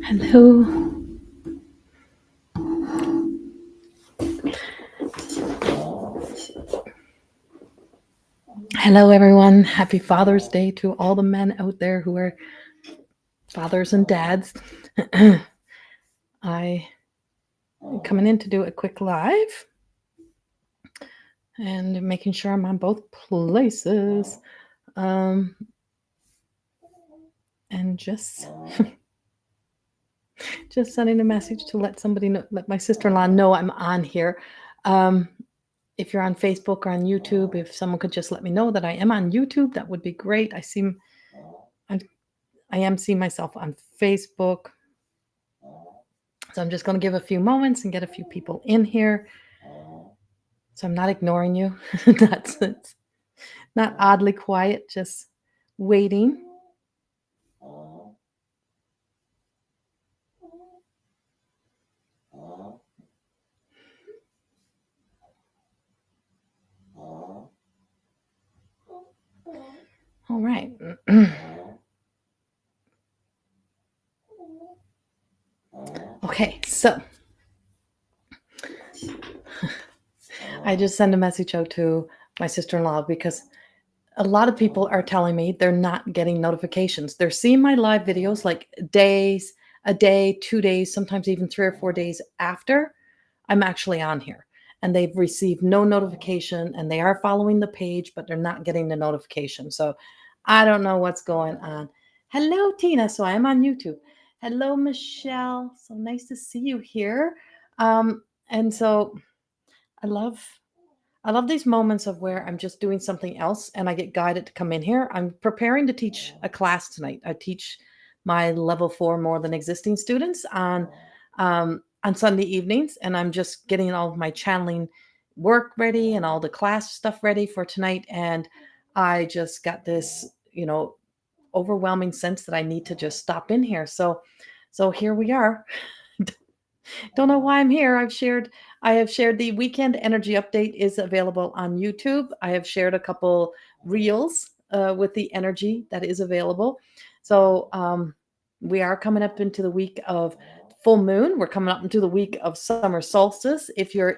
Hello. Hello, everyone. Happy Father's Day to all the men out there who are fathers and dads. I am coming in to do a quick live and making sure I'm on both places. And just just sending a message to let somebody know, let my sister-in-law know I'm on here. If you're on Facebook or on YouTube, if someone could just let me know that I am on YouTube, that would be great. I am seeing myself on Facebook. So I'm just going to give a few moments and get a few people in here. So I'm not ignoring you. That's it's not oddly quiet, just waiting. All right. Okay, so I just sent a message out to my sister-in-law because a lot of people are telling me they're not getting notifications. They're seeing my live videos like a day, 2 days, sometimes even 3 or 4 days after I'm actually on here. And they've received no notification and they are following the page, but they're not getting the notification. So I don't know what's going on. Hello, Tina. So I am on YouTube. Hello, Michelle. So nice to see you here. And so I love these moments of where I'm just doing something else and I get guided to come in here. I'm preparing to teach a class tonight. I teach my level 4 more than existing students on Sunday evenings, and I'm just getting all of my channeling work ready and all the class stuff ready for tonight. And I just got this, overwhelming sense that I need to just stop in here. So here we are. Don't know why I'm here. I have shared the weekend energy update is available on YouTube. I have shared a couple reels with the energy that is available. So we are coming up into the week of full moon. We're coming up into the week of summer solstice. If you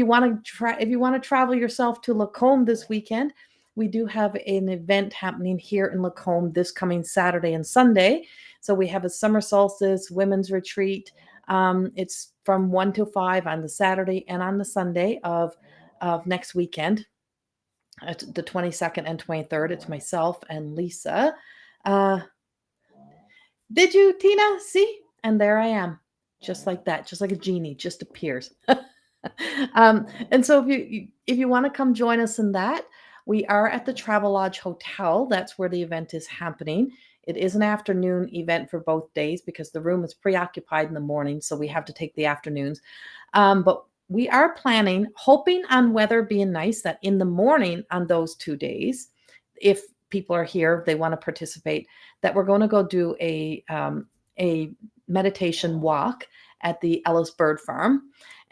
want to travel yourself to Lacombe this weekend, we do have an event happening here in Lacombe this coming Saturday and Sunday. So we have a summer solstice women's retreat. It's from 1 to 5 on the Saturday and on the Sunday of next weekend, the 22nd and 23rd. It's myself and Lisa. Did you, Tina? See? And there I am, just like that, just like a genie, just appears. And so if you want to come join us in that, we are at the Travelodge Hotel. That's where the event is happening. It is an afternoon event for both days because the room is preoccupied in the morning, so we have to take the afternoons. But we are planning, hoping on weather being nice, that in the morning on those 2 days, if people are here, they want to participate, that we're going to go do a meditation walk at the Ellis Bird Farm.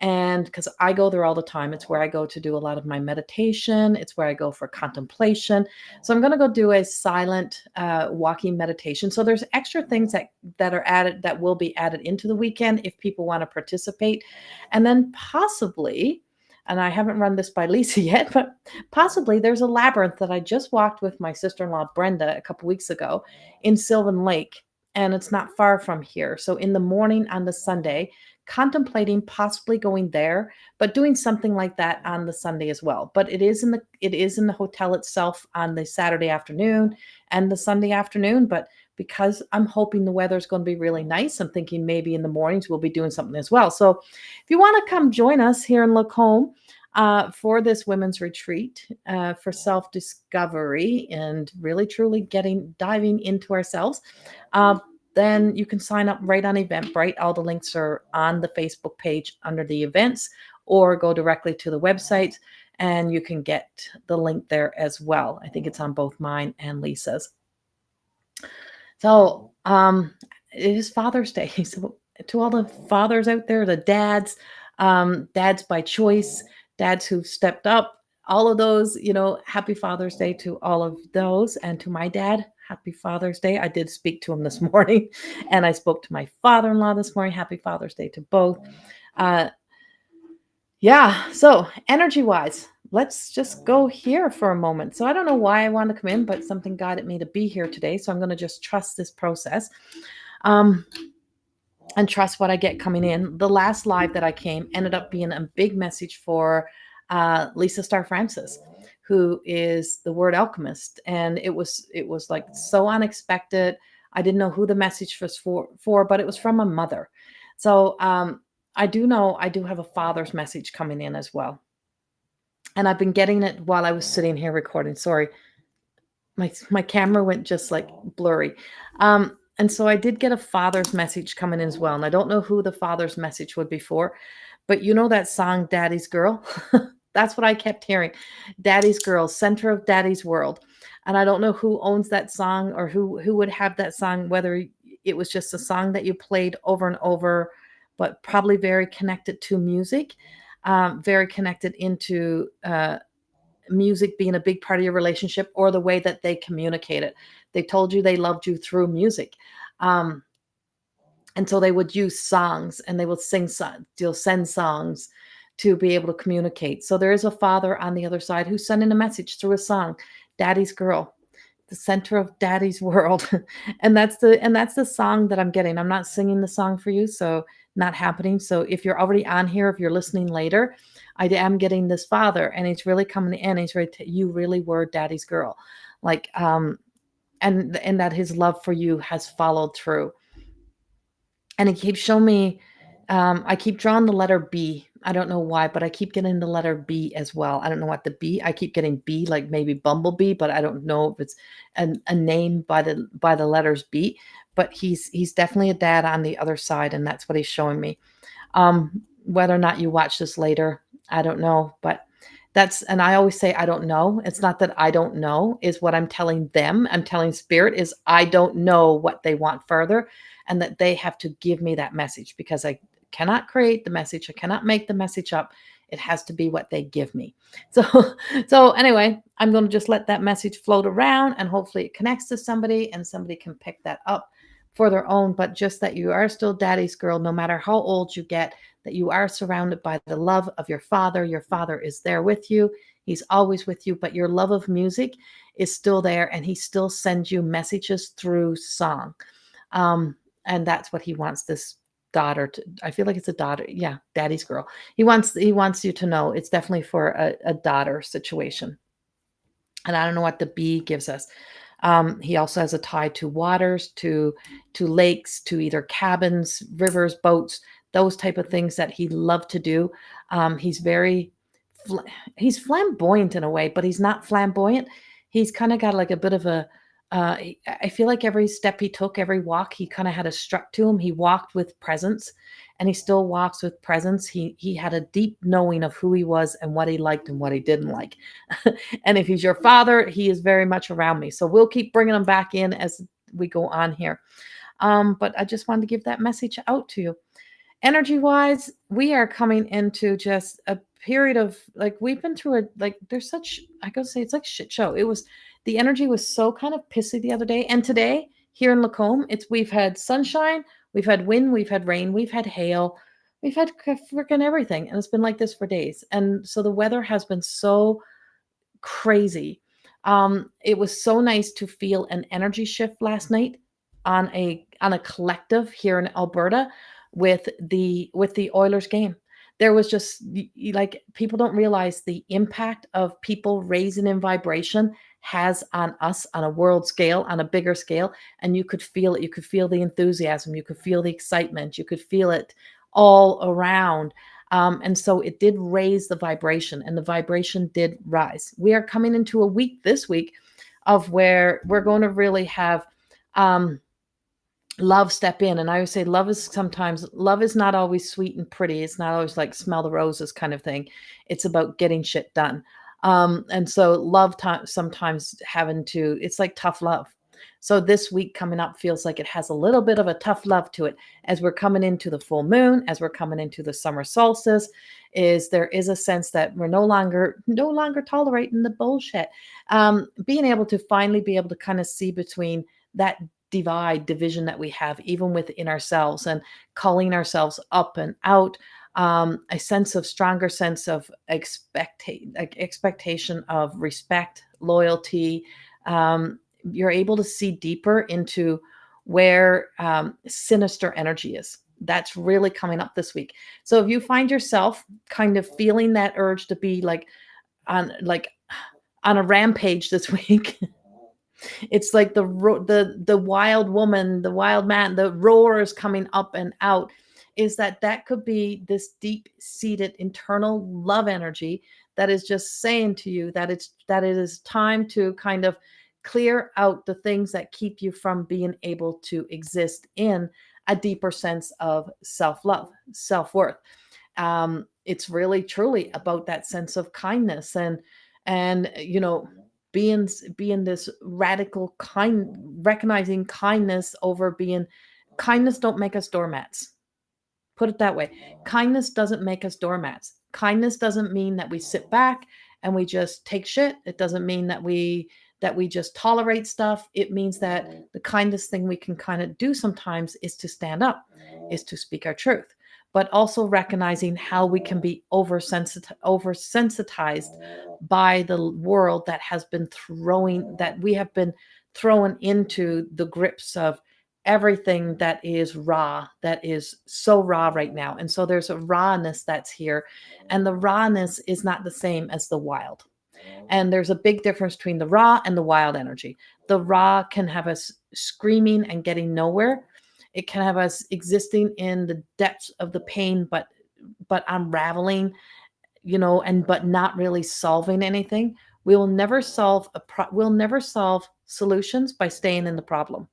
And because I go there all the time, it's where I go to do a lot of my meditation. It's where I go for contemplation. So I'm going to go do a silent walking meditation. So there's extra things that are added, that will be added into the weekend if people want to participate. And then possibly, and I haven't run this by Lisa yet, but possibly there's a labyrinth that I just walked with my sister-in-law Brenda a couple weeks ago in Sylvan Lake, and it's not far from here. So in the morning on the Sunday, contemplating possibly going there, but doing something like that on the Sunday as well. But it is in the hotel itself on the Saturday afternoon and the Sunday afternoon. But because I'm hoping the weather's going to be really nice, I'm thinking maybe in the mornings we'll be doing something as well. So if you want to come join us here in Lacombe for this women's retreat for self-discovery and really truly diving into ourselves, then you can sign up right on Eventbrite. All the links are on the Facebook page under the events, or go directly to the website and you can get the link there as well. I think it's on both mine and Lisa's. So it is Father's Day. So to all the fathers out there, the dads, dads by choice, dads who've stepped up, all of those, happy Father's Day to all of those. And to my dad, happy Father's Day. I did speak to him this morning, and I spoke to my father-in-law this morning. Happy Father's Day to both. Uh, yeah. So energy wise, let's just go here for a moment. So I don't know why I wanted to come in, but something guided me to be here today. So I'm going to just trust this process. Um, and trust what I get coming in. The last live that I came ended up being a big message for Lisa Starr Francis, who is the word alchemist, and it was like so unexpected. I didn't know who the message was for, but it was from a mother. So I do know I do have a father's message coming in as well, and I've been getting it while I was sitting here recording. Sorry, my camera went just like blurry. And so I did get a father's message coming in as well. And I don't know who the father's message would be for, but you know that song, Daddy's Girl? That's what I kept hearing. Daddy's Girl, center of Daddy's world. And I don't know who owns that song or who would have that song, whether it was just a song that you played over and over, but probably very connected to music, very connected into music being a big part of your relationship, or the way that they communicate it. They told you they loved you through music. Um, and so they would use songs, and they would sing songs, they'll send songs to be able to communicate. So there is a father on the other side who's sending a message through a song. Daddy's Girl, the center of Daddy's world. And that's the song that I'm getting. I'm not singing the song for you, so not happening. So if you're already on here, if you're listening later, I am getting this father, and he's really coming in. He's really you really were Daddy's girl, like and that his love for you has followed through. And he keeps showing me. I keep drawing the letter B. I don't know why, but I keep getting the letter B as well. I don't know what the B. I keep getting B, like maybe Bumblebee, but I don't know if it's a name by the letters B. But he's definitely a dad on the other side, and that's what he's showing me. Whether or not you watch this later, I don't know, but and I always say, I don't know. It's not that I don't know, is what I'm telling them. I'm telling spirit is I don't know what they want further, and that they have to give me that message, because I cannot create the message. I cannot make the message up. It has to be what they give me. So, so anyway, I'm going to just let that message float around, and hopefully it connects to somebody and somebody can pick that up for their own. But just that you are still Daddy's girl, no matter how old you get, that you are surrounded by the love of your father. Your father is there with you. He's always with you, but your love of music is still there, and he still sends you messages through song. And that's what he wants this daughter to, I feel like it's a daughter. Yeah. Daddy's girl. He wants you to know it's definitely for a daughter situation. And I don't know what the B gives us. He also has a tie to waters, to lakes, to either cabins, rivers, boats, those type of things that he loved to do. He's very, he's flamboyant in a way, but he's not flamboyant. He's kind of got like a bit of a, I feel like every step he took, every walk, he kind of had a strut to him. He walked with presence, and he still walks with presence. He had a deep knowing of who he was and what he liked and what he didn't like. And if he's your father, he is very much around me. So we'll keep bringing him back in as we go on here. But I just wanted to give that message out to you. Energy wise, we are coming into just a period of, like, we've been through there's such, I gotta say, it's like shit show. The energy was so kind of pissy the other day. And today here in Lacombe, we've had sunshine, we've had wind, we've had rain, we've had hail, we've had freaking everything. And it's been like this for days. And so the weather has been so crazy. It was so nice to feel an energy shift last night on a collective here in Alberta with the Oilers game. There was just like, people don't realize the impact of people raising in vibration has on us on a world scale, on a bigger scale. And you could feel it. You could feel the enthusiasm. You could feel the excitement. You could feel it all around. And so it did raise the vibration, and the vibration did rise. We are coming into a week this week of where we're going to really have love step in. And I would say love is not always sweet and pretty. It's not always like smell the roses kind of thing. It's about getting shit done. And so love sometimes it's like tough love. So this week coming up feels like it has a little bit of a tough love to it as we're coming into the full moon, as we're coming into the summer solstice. Is there is a sense that we're no longer tolerating the bullshit. Being able to finally be able to kind of see between that division that we have even within ourselves, and calling ourselves up and out, a sense of stronger sense of expectation of respect, loyalty. You're able to see deeper into where sinister energy is. That's really coming up this week. So if you find yourself kind of feeling that urge to be like on a rampage this week, it's like the wild woman, the wild man, the roars coming up and out. Is that could be this deep seated internal love energy that is just saying to you that it is time to kind of clear out the things that keep you from being able to exist in a deeper sense of self-love, self-worth. It's really truly about that sense of kindness, and being this radical kind, recognizing kindness over being. Kindness don't make us doormats. Put it that way. Kindness doesn't make us doormats. Kindness doesn't mean that we sit back and we just take shit. It doesn't mean that we just tolerate stuff. It means that the kindest thing we can kind of do sometimes is to stand up, is to speak our truth, but also recognizing how we can be oversensitized by the world that we have been thrown into the grips of everything that is raw, that is so raw right now. And so there's a rawness that's here, and the rawness is not the same as the wild. And there's a big difference between the raw and the wild energy. The raw can have us screaming and getting nowhere. It can have us existing in the depths of the pain, but unraveling, and but not really solving anything. We'll never solve solutions by staying in the problem,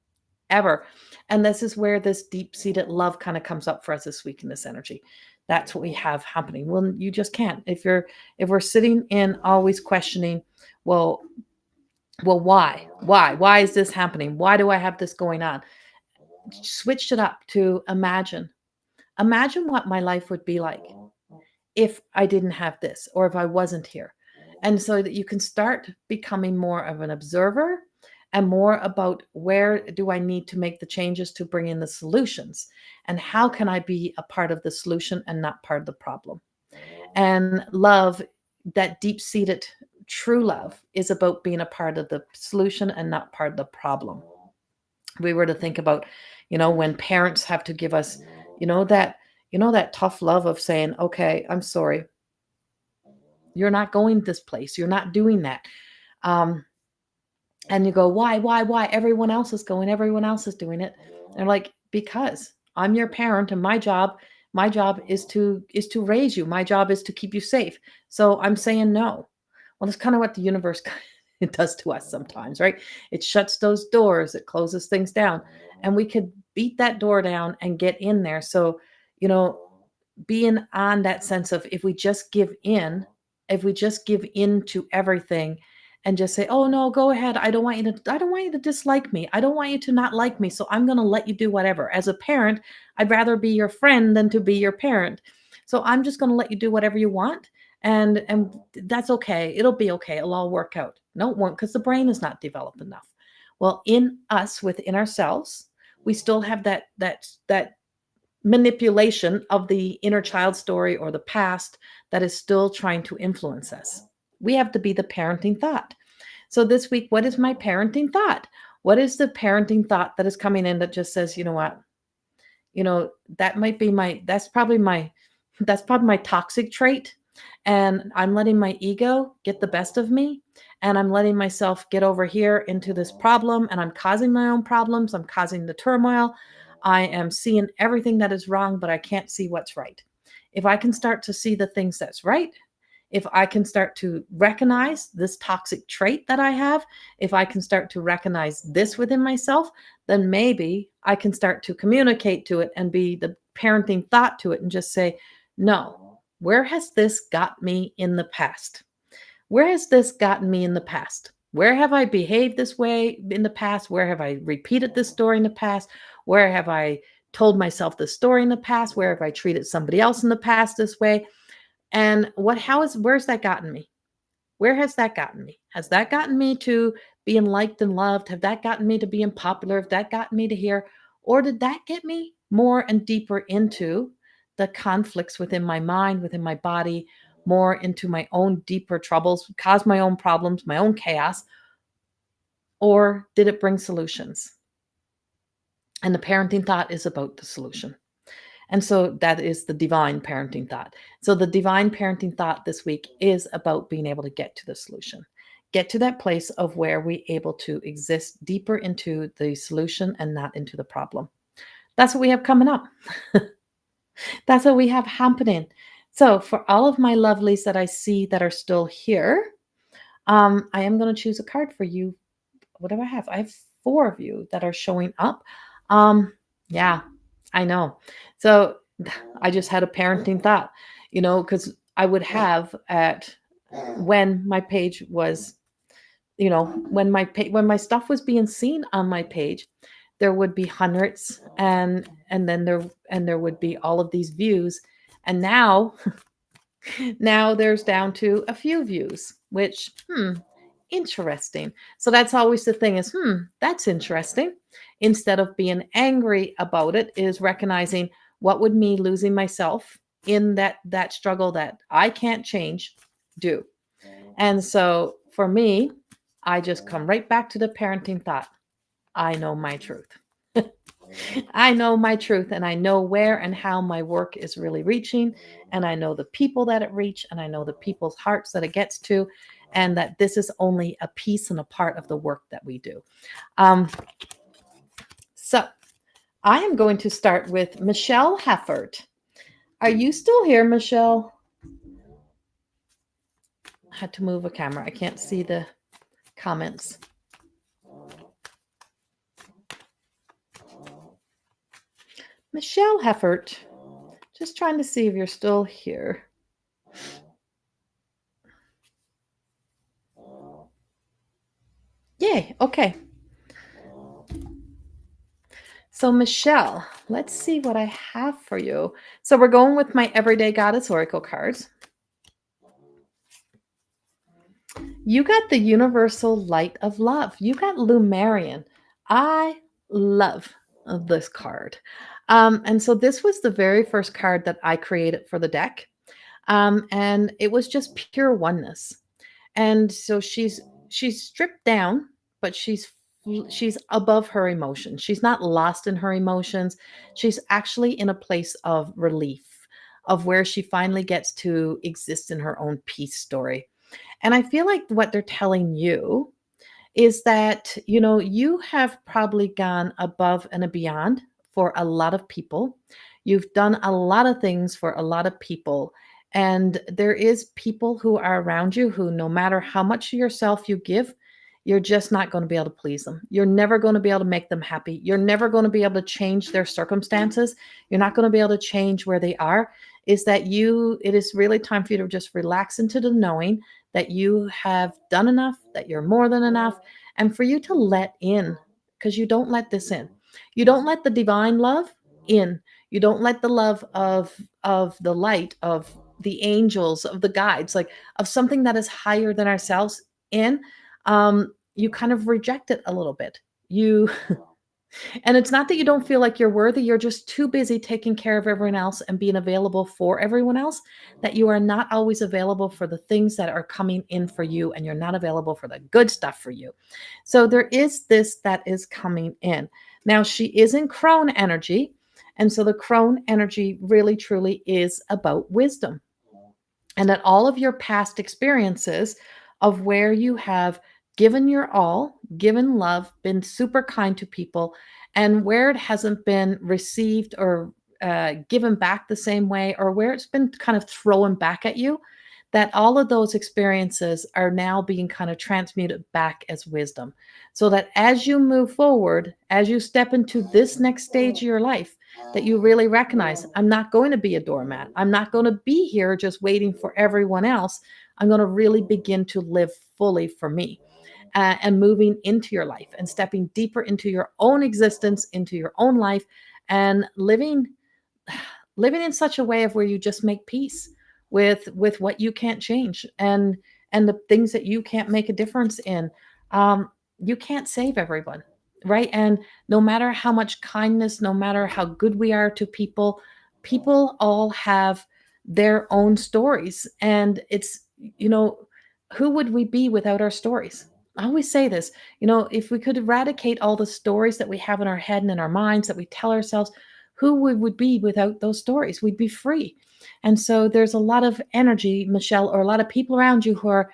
ever. And this is where this deep-seated love kind of comes up for us this week in this energy. That's what we have happening. Well, you just can't. If we're sitting in always questioning, well, why is this happening? Why do I have this going on? Switch it up to imagine what my life would be like if I didn't have this, or if I wasn't here. And so that you can start becoming more of an observer, and more about where do I need to make the changes to bring in the solutions, and how can I be a part of the solution and not part of the problem. And love, that deep seated true love, is about being a part of the solution and not part of the problem. We were to think about, when parents have to give us, that tough love of saying, okay, I'm sorry, you're not going this place, you're not doing that. And you go, why? Everyone else is going, everyone else is doing it. And they're like, because I'm your parent, and my job is to raise you. My job is to keep you safe. So I'm saying no. Well, that's kind of what the universe it does to us sometimes, right? It shuts those doors, it closes things down, and we could beat that door down and get in there. So, being on that sense of, if we just give in to everything, and just say, oh no, go ahead, I don't want you to dislike me, I don't want you to not like me, so I'm going to let you do whatever. As a parent, I'd rather be your friend than to be your parent, so I'm just going to let you do whatever you want, and that's okay, it'll be okay, it'll all work out. No, it won't, because the brain is not developed enough. Well, in us, within ourselves, we still have that manipulation of the inner child story or the past that is still trying to influence us. We have to be the parenting thought. So this week, what is my parenting thought? What is the parenting thought that is coming in that just says, you know what? That might be that's probably my toxic trait. And I'm letting my ego get the best of me. And I'm letting myself get over here into this problem. And I'm causing my own problems. I'm causing the turmoil. I am seeing everything that is wrong, but I can't see what's right. If I can start to see the things that's right, if I can start to recognize this toxic trait that I have, if I can start to recognize this within myself, then maybe I can start to communicate to it and be the parenting thought to it and just say, no, where has this got me in the past? Where has this gotten me in the past? Where have I behaved this way in the past? Where have I repeated this story in the past? Where have I told myself this story in the past? Where have I treated somebody else in the past this way? And where's that gotten me? Where has that gotten me? Has that gotten me to being liked and loved? Have that gotten me to being popular? Have that gotten me to here? Or did that get me more and deeper into the conflicts within my mind, within my body, more into my own deeper troubles, cause my own problems, my own chaos? Or did it bring solutions? And the parenting thought is about the solution. And so that is the divine parenting thought. So the divine parenting thought this week is about being able to get to the solution, get to that place of where we able to exist deeper into the solution and not into the problem. That's what we have coming up. That's what we have happening. So for all of my lovelies that I see that are still here, I am going to choose a card for you. What do I have? I have 4 of you that are showing up. Yeah, I know. So I just had a parenting thought, because I would have at when my page was, when my stuff was being seen on my page, there would be hundreds, and there would be all of these views, and now there's down to a few views, which interesting. So that's always the thing is, that's interesting. Instead of being angry about it, is recognizing what would me losing myself in that struggle that I can't change do. And so for me, I just come right back to the parenting thought. I know my truth. I know my truth, and I know where and how my work is really reaching, and I know the people that it reach, and I know the people's hearts that it gets to, and that this is only a piece and a part of the work that we do. So I am going to start with Michelle Heffert. Are you still here, Michelle? I had to move a camera. I can't see the comments. Michelle Heffert, just trying to see if you're still here. Yay, okay. So Michelle, let's see what I have for you. So we're going with my Everyday Goddess Oracle cards. You got the Universal Light of Love. You got Lumarian. I love this card. And so this was the very first card that I created for the deck. And it was just pure oneness. And so she's stripped down, but she's above her emotions. She's not lost in her emotions. She's actually in a place of relief, of where she finally gets to exist in her own peace story. And I feel like what they're telling you is that, you have probably gone above and beyond for a lot of people. You've done a lot of things for a lot of people. And there is people who are around you who, no matter how much of yourself you give, you're just not going to be able to please them. You're never going to be able to make them happy. You're never going to be able to change their circumstances. You're not going to be able to change where they are. Is that it is really time for you to just relax into the knowing that you have done enough, that you're more than enough, and for you to let in, because you don't let this in. You don't let the divine love in. You don't let the love of the light, of the angels, of the guides, like of something that is higher than ourselves in. You kind of reject it a little bit. And it's not that you don't feel like you're worthy, you're just too busy taking care of everyone else and being available for everyone else, that you are not always available for the things that are coming in for you, and you're not available for the good stuff for you. So there is this that is coming in. Now she is in crone energy, and so the crone energy really truly is about wisdom. And that all of your past experiences of where you have given your all, given love, been super kind to people, and where it hasn't been received or given back the same way, or where it's been kind of thrown back at you, that all of those experiences are now being kind of transmuted back as wisdom. So that as you move forward, as you step into this next stage of your life, that you really recognize, I'm not going to be a doormat. I'm not going to be here just waiting for everyone else. I'm going to really begin to live fully for me. and moving into your life and stepping deeper into your own existence, into your own life, and living in such a way of where you just make peace with what you can't change, and the things that you can't make a difference in. You can't save everyone, right? And no matter how much kindness, no matter how good we are to people, people all have their own stories. And it's, you know, who would we be without our stories? I always say this, if we could eradicate all the stories that we have in our head and in our minds that we tell ourselves, who we would be without those stories? We'd be free. And so there's a lot of energy, Michelle, or a lot of people around you who are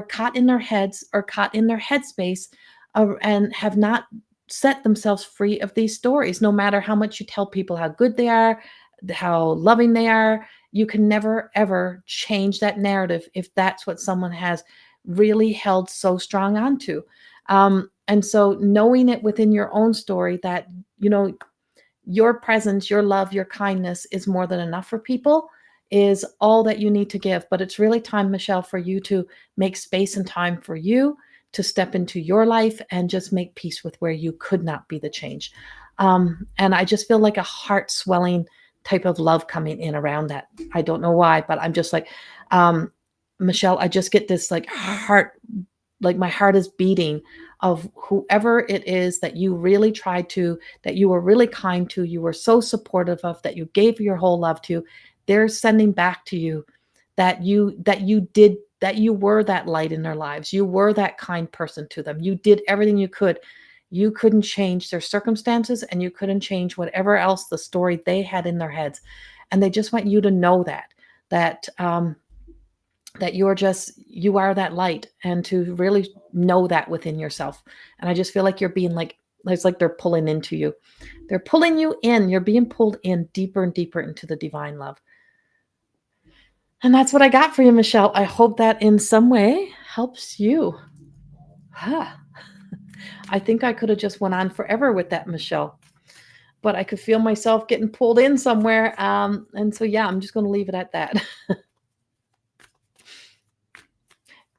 caught in their heads or caught in their headspace, and have not set themselves free of these stories. No matter how much you tell people how good they are, how loving they are, you can never ever change that narrative if that's what someone has really held so strong onto. And so knowing it within your own story that, you know, your presence, your love, your kindness is more than enough for people is all that you need to give. But it's really time, Michelle, for you to make space and time for you to step into your life and just make peace with where you could not be the change. And I just feel like a heart swelling type of love coming in around that. I don't know why, but I'm just like, Michelle, I just get this like heart, like my heart is beating of whoever it is that you really tried to, that you were really kind to, you were so supportive of, that you gave your whole love to. They're sending back to you that you were that light in their lives. You were that kind person to them. You did everything you could. You couldn't change their circumstances, and you couldn't change whatever else the story they had in their heads. And they just want you to know that that you are that light, and to really know that within yourself. And I just feel like you're being like, it's like they're pulling into you. They're pulling you in. You're being pulled in deeper and deeper into the divine love. And that's what I got for you, Michelle. I hope that in some way helps you. I think I could have just went on forever with that, Michelle, but I could feel myself getting pulled in somewhere. And so, yeah, I'm just going to leave it at that.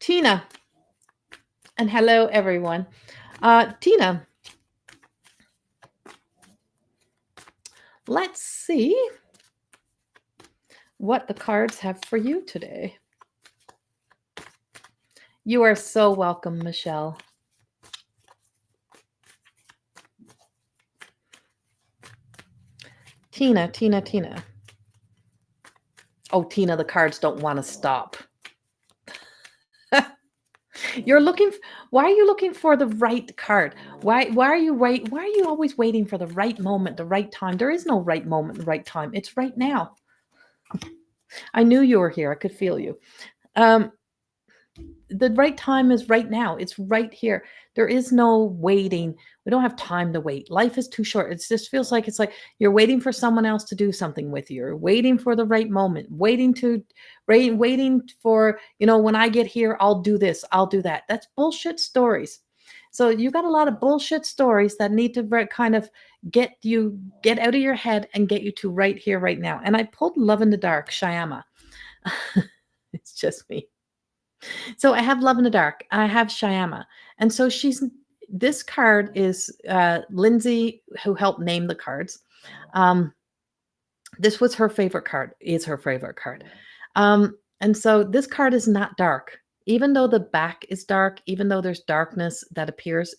Tina. And hello, everyone. Tina, let's see what the cards have for you today. You are so welcome, Michelle. Tina. Oh, Tina, the cards don't want to stop. Why are you looking for the right card? Why are you always waiting for the right moment, the right time? There is no right moment, the right time. It's right now. I knew you were here. I could feel you. The right time is right now. It's right here. There is no waiting. We don't have time to wait. Life is too short. It just feels like it's like you're waiting for someone else to do something with you. You're waiting for the right moment, waiting for, when I get here, I'll do this, I'll do that. That's bullshit stories. So you got a lot of bullshit stories that need to kind of get out of your head and get you to right here, right now. And I pulled Love in the Dark, Shyama. It's just me. So I have Love in the Dark. I have Shyama. And so this card is Lindsay, who helped name the cards. This was her favorite card, is her favorite card. And so this card is not dark. Even though the back is dark, even though there's darkness that appears,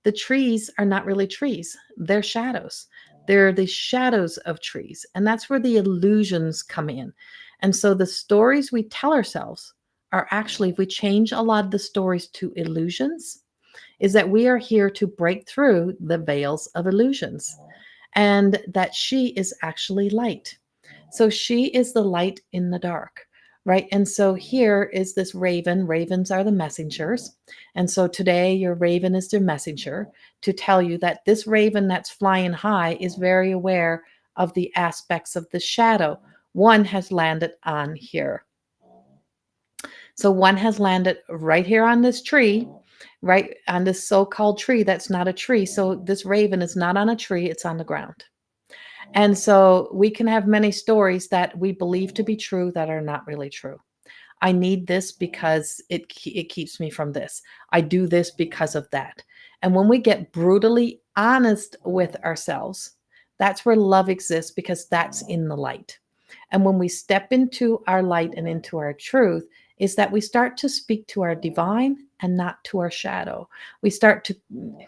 the trees are not really trees. They're shadows. They're the shadows of trees. And that's where the illusions come in. And so the stories we tell ourselves are actually, if we change a lot of the stories to illusions, is that we are here to break through the veils of illusions, and that she is actually light. So she is the light in the dark, right? And so here is this raven. Ravens are the messengers. And so today your raven is their messenger to tell you that this raven that's flying high is very aware of the aspects of the shadow. One has landed on here. So one has landed right here on this tree, right on this so-called tree that's not a tree. So this raven is not on a tree, it's on the ground. And so we can have many stories that we believe to be true that are not really true. I need this because it keeps me from this. I do this because of that. And when we get brutally honest with ourselves, that's where love exists, because that's in the light. And when we step into our light and into our truth, is that we start to speak to our divine and not to our shadow. We start to,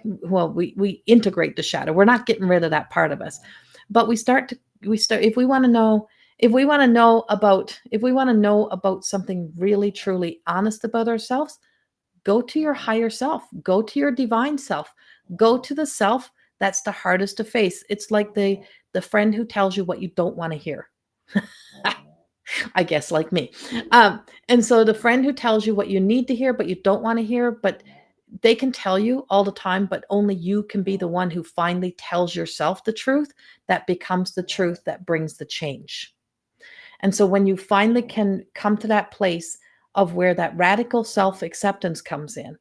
well, we integrate the shadow. We're not getting rid of that part of us, but we start, if we want to know, if we want to know about something really truly honest about ourselves, go to your higher self, go to your divine self, go to the self that's the hardest to face. It's like the friend who tells you what you don't want to hear. I guess, like me. And so the friend who tells you what you need to hear, but you don't want to hear, but they can tell you all the time, but only you can be the one who finally tells yourself the truth that becomes the truth that brings the change. And so when you finally can come to that place of where that radical self acceptance comes in,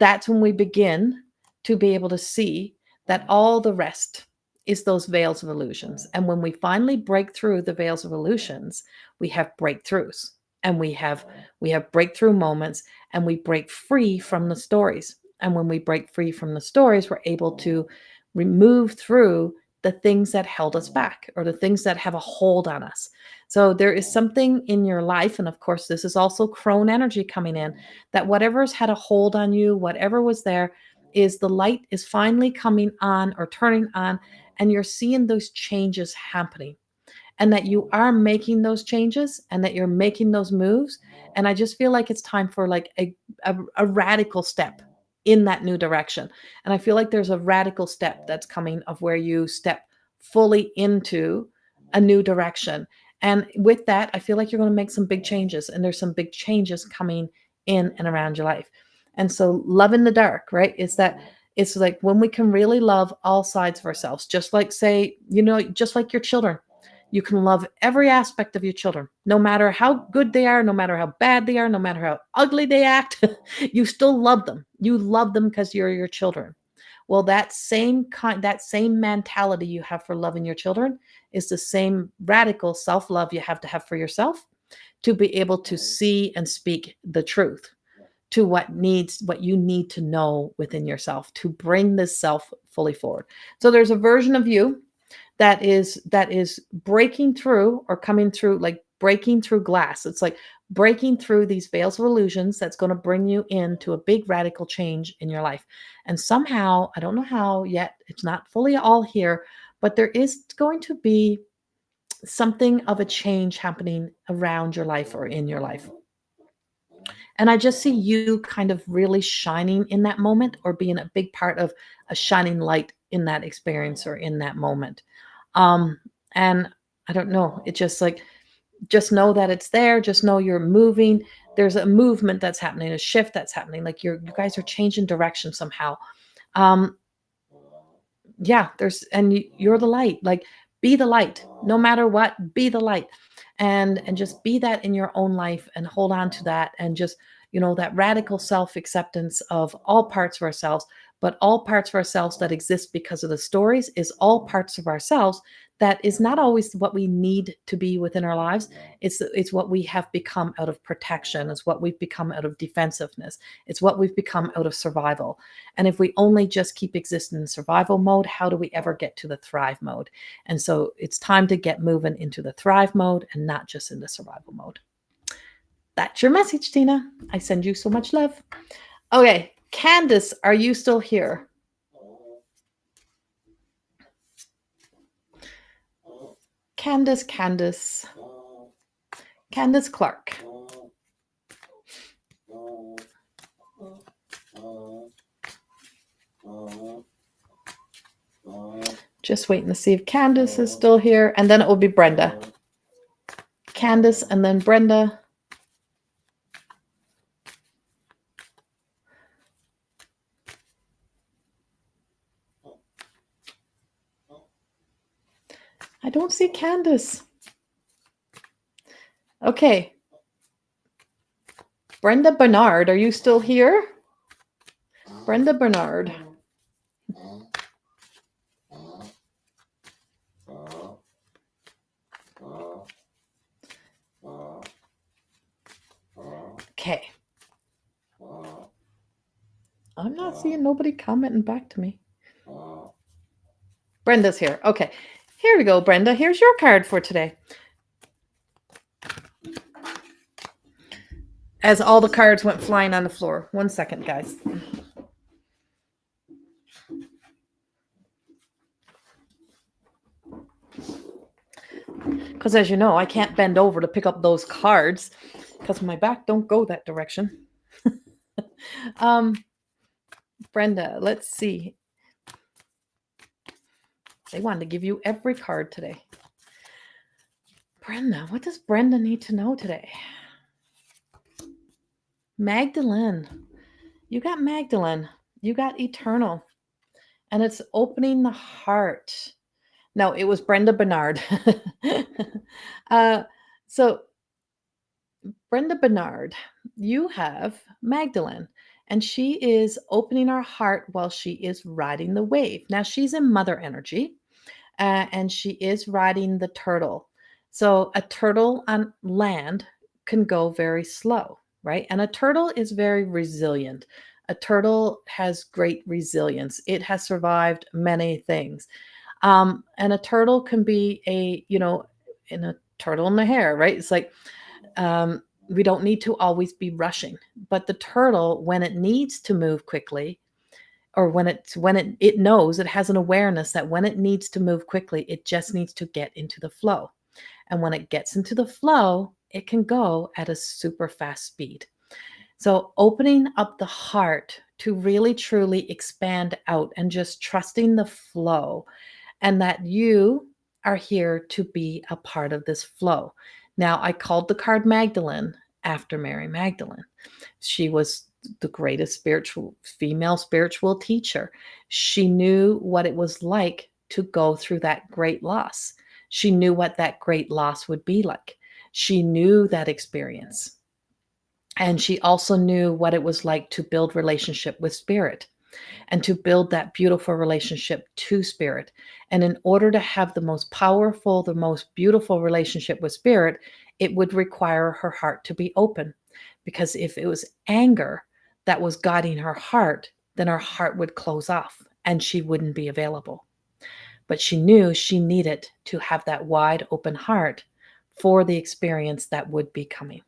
that's when we begin to be able to see that all the rest is those veils of illusions. And when we finally break through the veils of illusions, we have breakthroughs, and we have breakthrough moments, and we break free from the stories. And when we break free from the stories, we're able to remove through the things that held us back, or the things that have a hold on us. So there is something in your life, and of course this is also crone energy coming in, that whatever's had a hold on you, whatever was there, is the light is finally coming on or turning on, and you're seeing those changes happening, and that you are making those changes, and that you're making those moves. And I just feel like it's time for like a radical step in that new direction. And I feel like there's a radical step that's coming, of where you step fully into a new direction. And with that, I feel like you're going to make some big changes, and there's some big changes coming in and around your life. And so love in the dark, right? Is that it's like when we can really love all sides of ourselves, just like, say, just like your children. You can love every aspect of your children, no matter how good they are, no matter how bad they are, no matter how ugly they act. You still love them. You love them because you're your children. Well, that same mentality you have for loving your children is the same radical self-love you have to have for yourself, to be able to see and speak the truth to what you need to know within yourself, to bring this self fully forward. So there's a version of you that is breaking through, or coming through, like breaking through glass. It's like breaking through these veils of illusions, that's going to bring you into a big radical change in your life. And somehow, I don't know how yet, it's not fully all here, but there is going to be something of a change happening around your life or in your life. And I just see you kind of really shining in that moment, or being a big part of a shining light in that experience or in that moment. Um, and I don't know, it just like, just know that it's there. Just know you're moving. There's a movement that's happening, a shift that's happening. Like you guys are changing direction somehow. Um, yeah, you're the light. Like, be the light, no matter what, be the light. And just be that in your own life, and hold on to that. And just, that radical self-acceptance of all parts of ourselves, but all parts of ourselves that exist because of the stories, is all parts of ourselves that is not always what we need to be within our lives. It's what we have become out of protection. It's what we've become out of defensiveness. It's what we've become out of survival. And if we only just keep existing in survival mode, how do we ever get to the thrive mode? And so it's time to get moving into the thrive mode, and not just in the survival mode. That's your message, Tina. I send you so much love. Okay, Candace, are you still here? Candace Clark. Just waiting to see if Candace is still here, and then it will be Brenda. Candace, and then Brenda. I don't see Candace. Okay. Brenda Bernard, are you still here? Brenda Bernard. Okay. I'm not seeing nobody commenting back to me. Brenda's here. Okay. Here we go, Brenda. Here's your card for today. As all the cards went flying on the floor. 1 second, guys. Because as you know, I can't bend over to pick up those cards because my back don't go that direction. Brenda, let's see. They wanted to give you every card today. Brenda, what does Brenda need to know today? Magdalene. You got Magdalene. You got eternal. And it's opening the heart. No, it was Brenda Bernard. So, Brenda Bernard, you have Magdalene, and she is opening our heart while she is riding the wave. Now, she's in mother energy, and she is riding the turtle. So, a turtle on land can go very slow, right? And a turtle is very resilient. A turtle has great resilience. It has survived many things. And a turtle can be in a turtle in the hair, right? It's like we don't need to always be rushing, but the turtle, when it needs to move quickly, or when it knows, it has an awareness that when it needs to move quickly, it just needs to get into the flow. And when it gets into the flow, it can go at a super fast speed. So opening up the heart to really truly expand out and just trusting the flow, and that you are here to be a part of this flow. Now, I called the card Magdalene after Mary Magdalene. She was the greatest female spiritual teacher. She knew what it was like to go through that great loss. She knew what that great loss would be like. She knew that experience. And she also knew what it was like to build relationship with spirit and to build that beautiful relationship to spirit. And in order to have the most powerful, the most beautiful relationship with spirit, it would require her heart to be open. Because if it was anger that was guiding her heart, then her heart would close off and she wouldn't be available. But she knew she needed to have that wide open heart for the experience that would be coming.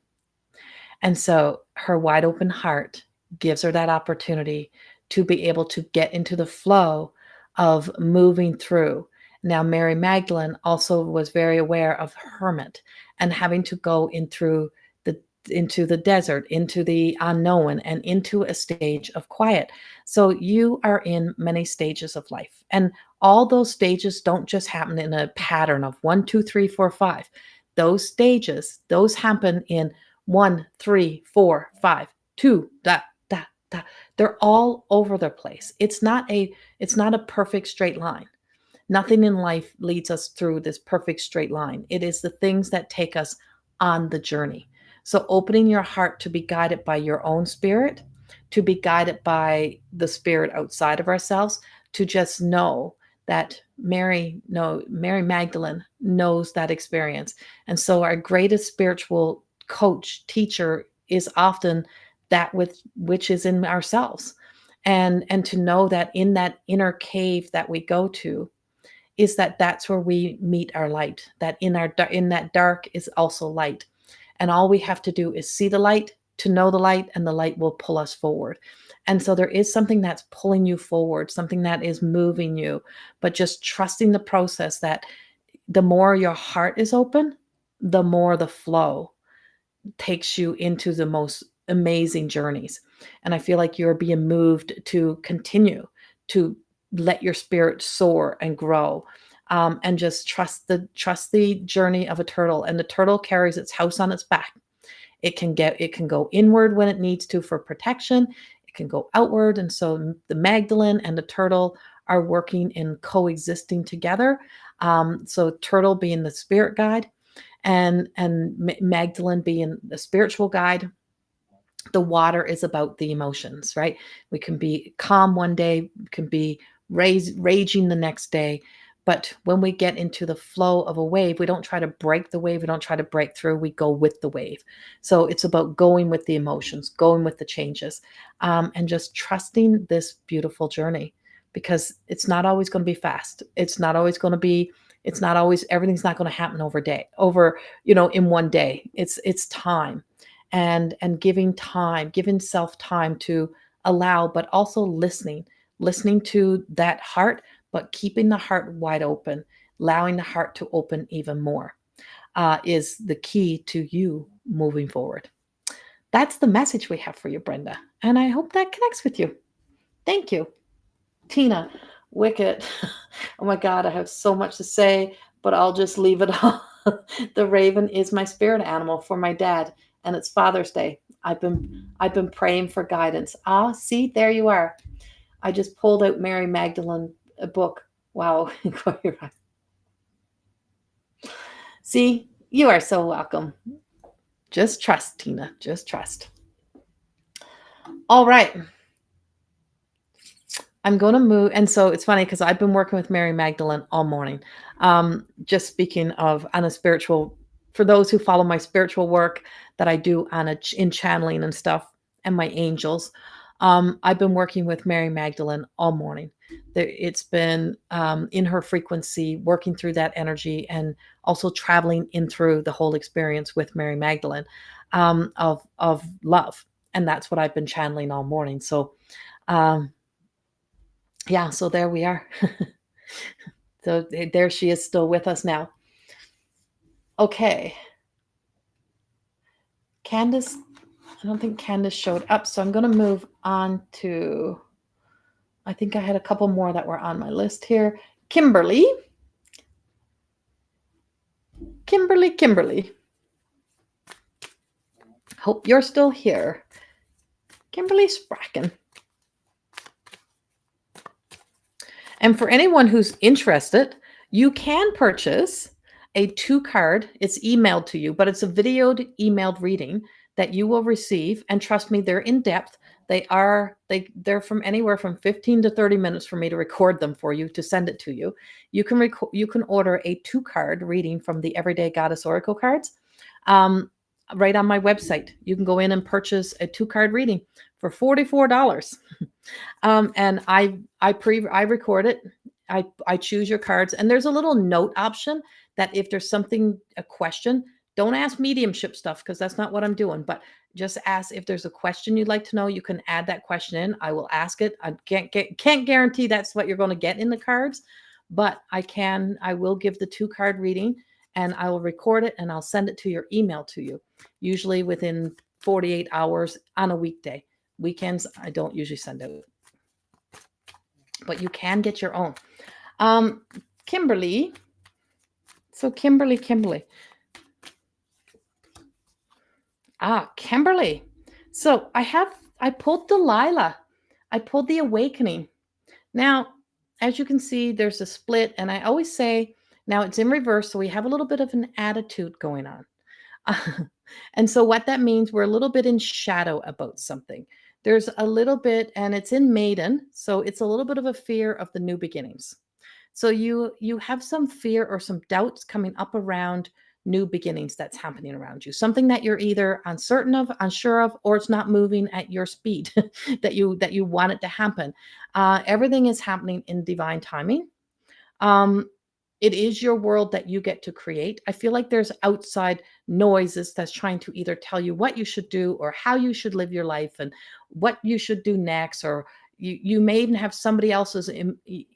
And so her wide open heart gives her that opportunity to be able to get into the flow of moving through. Now, Mary Magdalene also was very aware of hermit and having to go into the desert, into the unknown, and into a stage of quiet. So you are in many stages of life. And all those stages don't just happen in a pattern of 1, 2, 3, 4, 5. Those stages, those happen in 1, 3, 4, 5, 2, da, da, da. They're all over the place. It's not a perfect straight line. Nothing in life leads us through this perfect straight line. It is the things that take us on the journey. So opening your heart to be guided by your own spirit, to be guided by the spirit outside of ourselves, to just know that Mary Magdalene knows that experience. And so our greatest spiritual coach, teacher is often that which is in ourselves. And to know that in that inner cave that we go to, is that's where we meet our light, that in that dark is also light. And all we have to do is see the light, to know the light, and the light will pull us forward. And so there is something that's pulling you forward, something that is moving you, but just trusting the process, that the more your heart is open, the more the flow takes you into the most amazing journeys. And I feel like you're being moved to continue to let your spirit soar and grow, and just trust the journey of a turtle. And the turtle carries its house on its back. It can go inward when it needs to for protection. It can go outward. And so the Magdalene and the turtle are working and coexisting together. So turtle being the spirit guide, and Magdalene being the spiritual guide. The water is about the emotions, right? We can be calm one day, can be raging the next day, But when we get into the flow of a wave, we don't try to break the wave. We don't try to break through. We go with the wave. So it's about going with the emotions, going with the changes, and just trusting this beautiful journey, because it's not always going to be fast. It's not always going to be, it's not always, everything's not going to happen over, in one day. It's time, and giving time, giving self time to allow, but also listening to that heart, but keeping the heart wide open, allowing the heart to open even more, is the key to you moving forward. That's the message we have for you, Brenda. And I hope that connects with you. Thank you. Tina, Wicked. Oh my God, I have so much to say, but I'll just leave it all. The raven is my spirit animal for my dad, and it's Father's Day. I've been praying for guidance. Ah, see, there you are. I just pulled out Mary Magdalene a book. Wow. See, you are so welcome. Just trust, Tina. Just trust. All right. I'm going to move. And so it's funny because I've been working with Mary Magdalene all morning. Just speaking of on a spiritual, for those who follow my spiritual work that I do in channeling and stuff, and my angels, I've been working with Mary Magdalene all morning. It's been in her frequency, working through that energy, and also traveling in through the whole experience with Mary Magdalene, of love. And that's what I've been channeling all morning. So, yeah, so there we are. So there she is, still with us now. Okay. Candace, I don't think Candace showed up, so I'm going to move on to, I think I had a couple more that were on my list here. Kimberly. Hope you're still here. Kimberly Spracken. And for anyone who's interested, you can purchase a 2-card. It's emailed to you, but it's a videoed emailed reading that you will receive. And trust me, they're in depth. They're from anywhere from 15 to 30 minutes for me to record them for you, to send it to you. You can order a 2-card reading from the Everyday Goddess Oracle cards. Right on my website. You can go in and purchase a 2-card reading for $44. And I record it. I choose your cards, and there's a little note option that if there's a question, don't ask mediumship stuff, because that's not what I'm doing, but just ask if there's a question you'd like to know. You can add that question in. I will ask it. I can't guarantee that's what you're going to get in the cards, but I will give the 2-card reading, and I will record it, and I'll send it to your email to you, usually within 48 hours on a weekday. Weekends, I don't usually send out, but you can get your own. Kimberly. So Kimberly. Kimberly. So I pulled Delilah. I pulled the Awakening. Now, as you can see, there's a split, and I always say, now it's in reverse, so we have a little bit of an attitude going on. And so what that means, we're a little bit in shadow about something. There's a little bit, and it's in Maiden, so it's a little bit of a fear of the new beginnings. So you have some fear or some doubts coming up around new beginnings that's happening around you. Something that you're either uncertain of, unsure of, or it's not moving at your speed that you want it to happen. Everything is happening in divine timing. It is your world that you get to create. I feel like there's outside noises that's trying to either tell you what you should do or how you should live your life and what you should do next, or you may even have somebody else's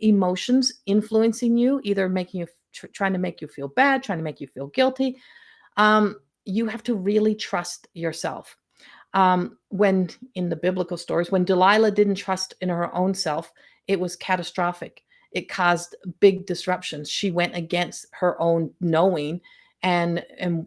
emotions influencing you, either making you trying to make you feel bad, trying to make you feel guilty. You have to really trust yourself. When in the biblical stories, when Delilah didn't trust in her own self, it was catastrophic. It caused big disruptions. She went against her own knowing and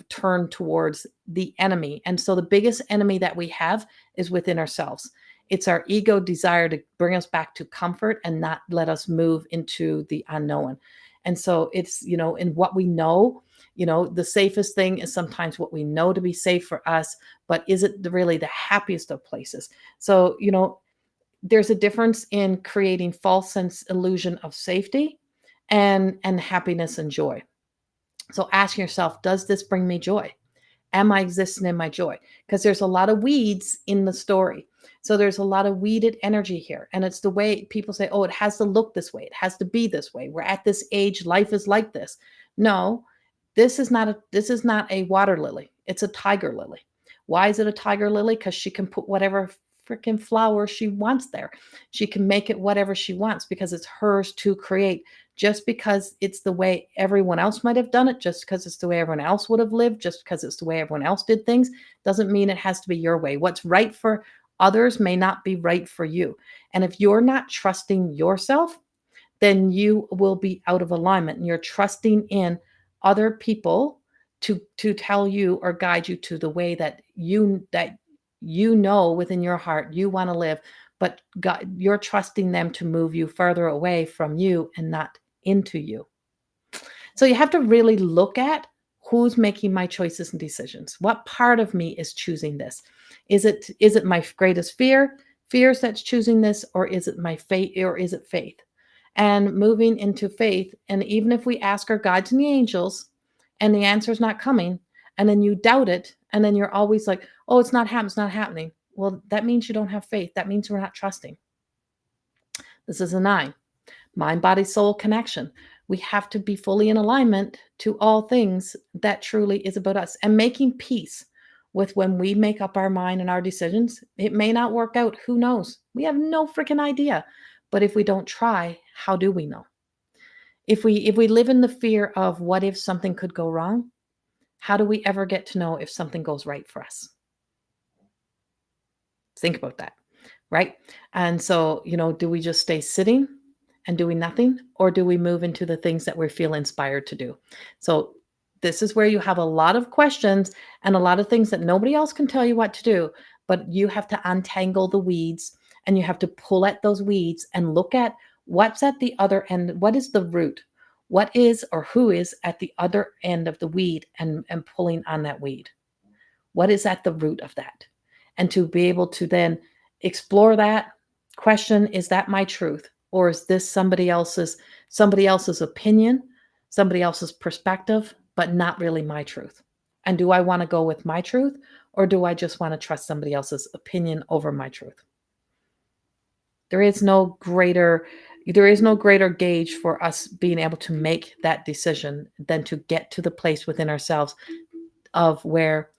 turned towards the enemy. And so the biggest enemy that we have is within ourselves. It's our ego desire to bring us back to comfort and not let us move into the unknown. And so it's, in what we know, the safest thing is sometimes what we know to be safe for us, but is it really the happiest of places? So, there's a difference in creating false sense illusion of safety and happiness and joy. So ask yourself, does this bring me joy? Am I existing in my joy? Because there's a lot of weeds in the story. So there's a lot of weeded energy here. And it's the way people say, oh, it has to look this way. It has to be this way. We're at this age. Life is like this. No, this is not a water lily. It's a tiger lily. Why is it a tiger lily? Because she can put whatever freaking flower she wants there. She can make it whatever she wants because it's hers to create. Just because it's the way everyone else might have done it, just because it's the way everyone else would have lived, just because it's the way everyone else did things, doesn't mean it has to be your way. What's right for others may not be right for you. And if you're not trusting yourself, then you will be out of alignment, and you're trusting in other people to tell you or guide you to the way that you know within your heart you want to live, but God, you're trusting them to move you further away from you and not into you. So you have to really look at who's making my choices and decisions. What part of me is choosing this? Is it my greatest fears that's choosing this, or is it my faith, or is it faith? And moving into faith, and even if we ask our guides and the angels and the answer is not coming, and then you doubt it, and then you're always like, oh, it's not happening, it's not happening. Well, that means you don't have faith. That means we're not trusting. This is a 9. Mind, body, soul connection. We have to be fully in alignment to all things that truly is about us, and making peace with when we make up our mind and our decisions. It may not work out. Who knows? We have no freaking idea. But if we don't try, how do we know? If we live in the fear of what if something could go wrong, how do we ever get to know if something goes right for us? Think about that, right? And so, do we just stay sitting and doing nothing, or do we move into the things that we feel inspired to do? So this is where you have a lot of questions and a lot of things that nobody else can tell you what to do, but you have to untangle the weeds, and you have to pull at those weeds and look at what's at the other end. What is the root? What is, or who is at the other end of the weed, and pulling on that weed? What is at the root of that? And to be able to then explore that question, is that my truth? Or is this somebody else's opinion, somebody else's perspective, but not really my truth? And do I want to go with my truth, or do I just want to trust somebody else's opinion over my truth? There is no greater gauge for us being able to make that decision than to get to the place within ourselves of where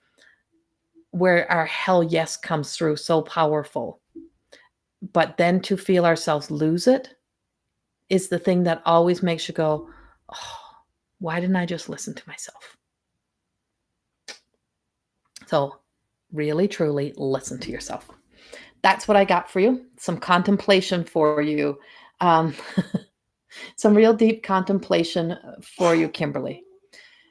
our hell yes comes through so powerful. But then to feel ourselves lose it is the thing that always makes you go, oh, why didn't I just listen to myself? So really, truly listen to yourself. That's what I got for you. Some contemplation for you. Some real deep contemplation for you, Kimberly.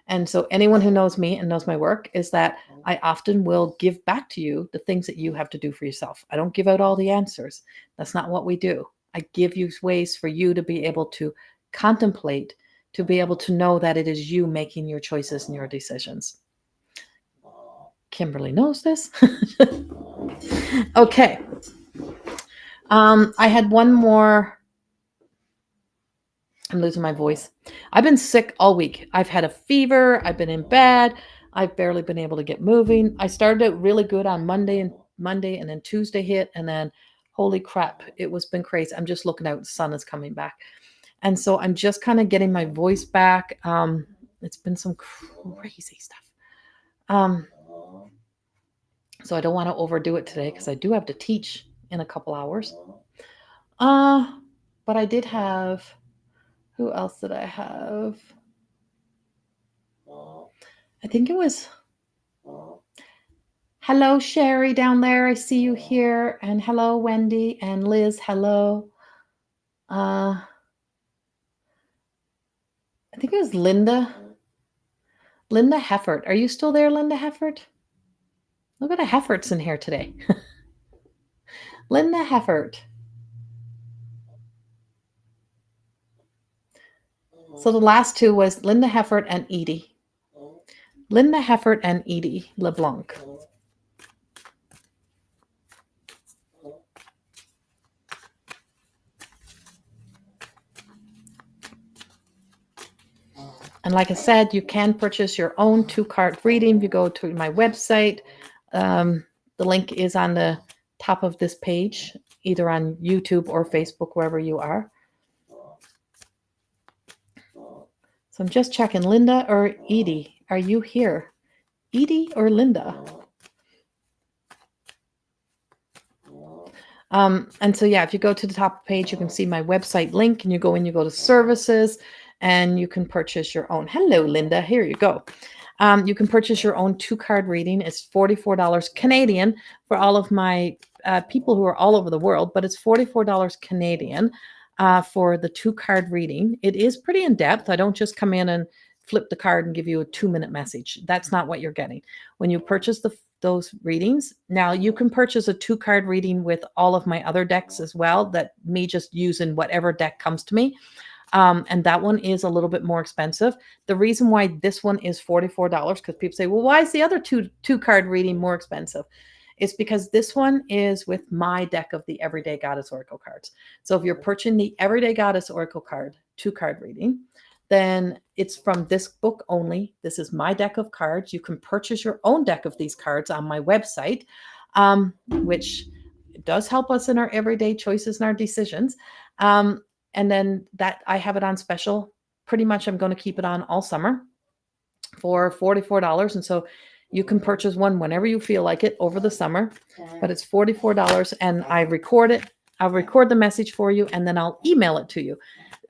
And so anyone who knows me and knows my work is that I often will give back to you the things that you have to do for yourself. I don't give out all the answers. That's not what we do. I give you ways for you to be able to contemplate, to be able to know that it is you making your choices and your decisions. Kimberly knows this. Okay. I had one more. I'm losing my voice. I've been sick all week. I've had a fever. I've been in bed. I've barely been able to get moving. I started out really good on Monday, and then Tuesday hit, and then holy crap, it was been crazy. I'm just looking out. The sun is coming back. And so I'm just kind of getting my voice back. It's been some crazy stuff. So I don't want to overdo it today because I do have to teach in a couple hours. But I did have, who else did I have? I think it was, hello, Sherry down there. I see you here. And hello, Wendy and Liz. Hello. I think it was Linda. Linda Heffert. Are you still there, Linda Heffert? Look at the Hefferts in here today. Linda Heffert. So the last two was Linda Heffert and Edie. Linda Heffert and Edie LeBlanc. And like I said, you can purchase your own 2-card reading if you go to my website. Um, the link is on the top of this page, either on YouTube or Facebook, wherever you are. So I'm just checking. Linda or Edie, are you here? Edie or Linda? And so, yeah, if you go to the top page, you can see my website link, and you go in, you go to services, and you can purchase your own. Hello, Linda. Here you go. You can purchase your own 2-card reading. It's $44 Canadian for all of my people who are all over the world, but it's $44 Canadian for the 2-card reading. It is pretty in depth. I don't just come in and flip the card and give you a 2-minute message. That's not what you're getting. When you purchase those readings, now you can purchase a 2-card reading with all of my other decks as well, that me just using whatever deck comes to me. And that one is a little bit more expensive. The reason why this one is $44, because people say, well, why is the other two-card reading more expensive? It's because this one is with my deck of the Everyday Goddess Oracle cards. So if you're purchasing the Everyday Goddess Oracle card, 2-card reading, then it's from this book only. This is my deck of cards. You can purchase your own deck of these cards on my website, which does help us in our everyday choices and our decisions. And then that I have it on special. Pretty much I'm going to keep it on all summer for $44. And so you can purchase one whenever you feel like it over the summer, but it's $44, and I record it. I'll record the message for you, and then I'll email it to you.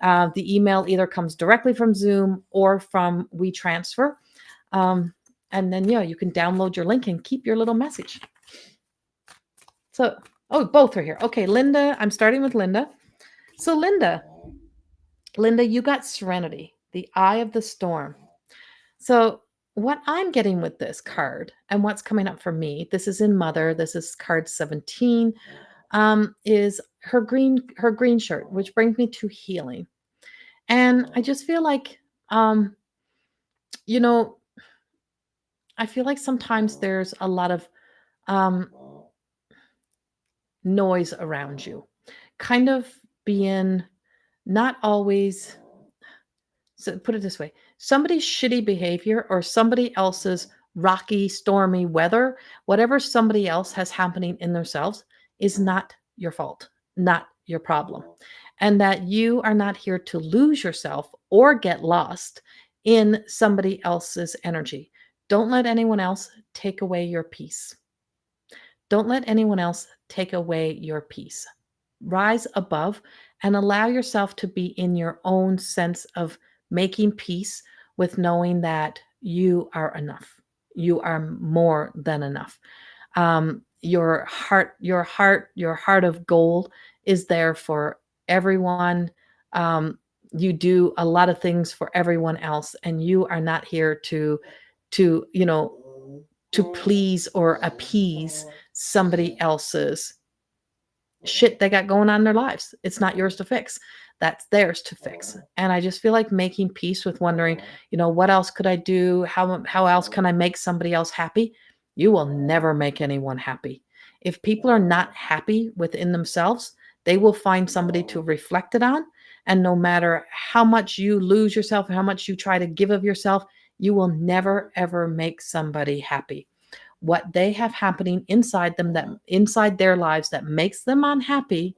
The email either comes directly from Zoom or from WeTransfer. And then, yeah, you can download your link and keep your little message. So, oh, both are here. Okay, Linda, I'm starting with Linda. So Linda, you got Serenity, the Eye of the Storm. So what I'm getting with this card and what's coming up for me, this is in Mother, this is card 17, is her green shirt, which brings me to healing. And I just feel like, you know, I feel like sometimes there's a lot of noise around you, kind of being not always, so put it this way, somebody's shitty behavior or somebody else's rocky, stormy weather, whatever somebody else has happening in themselves is not your fault, not your problem. And that you are not here to lose yourself or get lost in somebody else's energy. Don't let anyone else take away your peace. Don't let anyone else take away your peace. Rise above and allow yourself to be in your own sense of making peace with knowing that you are enough. You are more than enough. Your heart of gold is there for everyone. You do a lot of things for everyone else, and you are not here to please or appease somebody else's shit they got going on in their lives. It's not yours to fix. That's theirs to fix. And I just feel like making peace with wondering, what else could I do? How else can I make somebody else happy? You will never make anyone happy. If people are not happy within themselves, they will find somebody to reflect it on. And no matter how much you lose yourself, how much you try to give of yourself, you will never, ever make somebody happy. What they have happening inside them, that inside their lives, that makes them unhappy,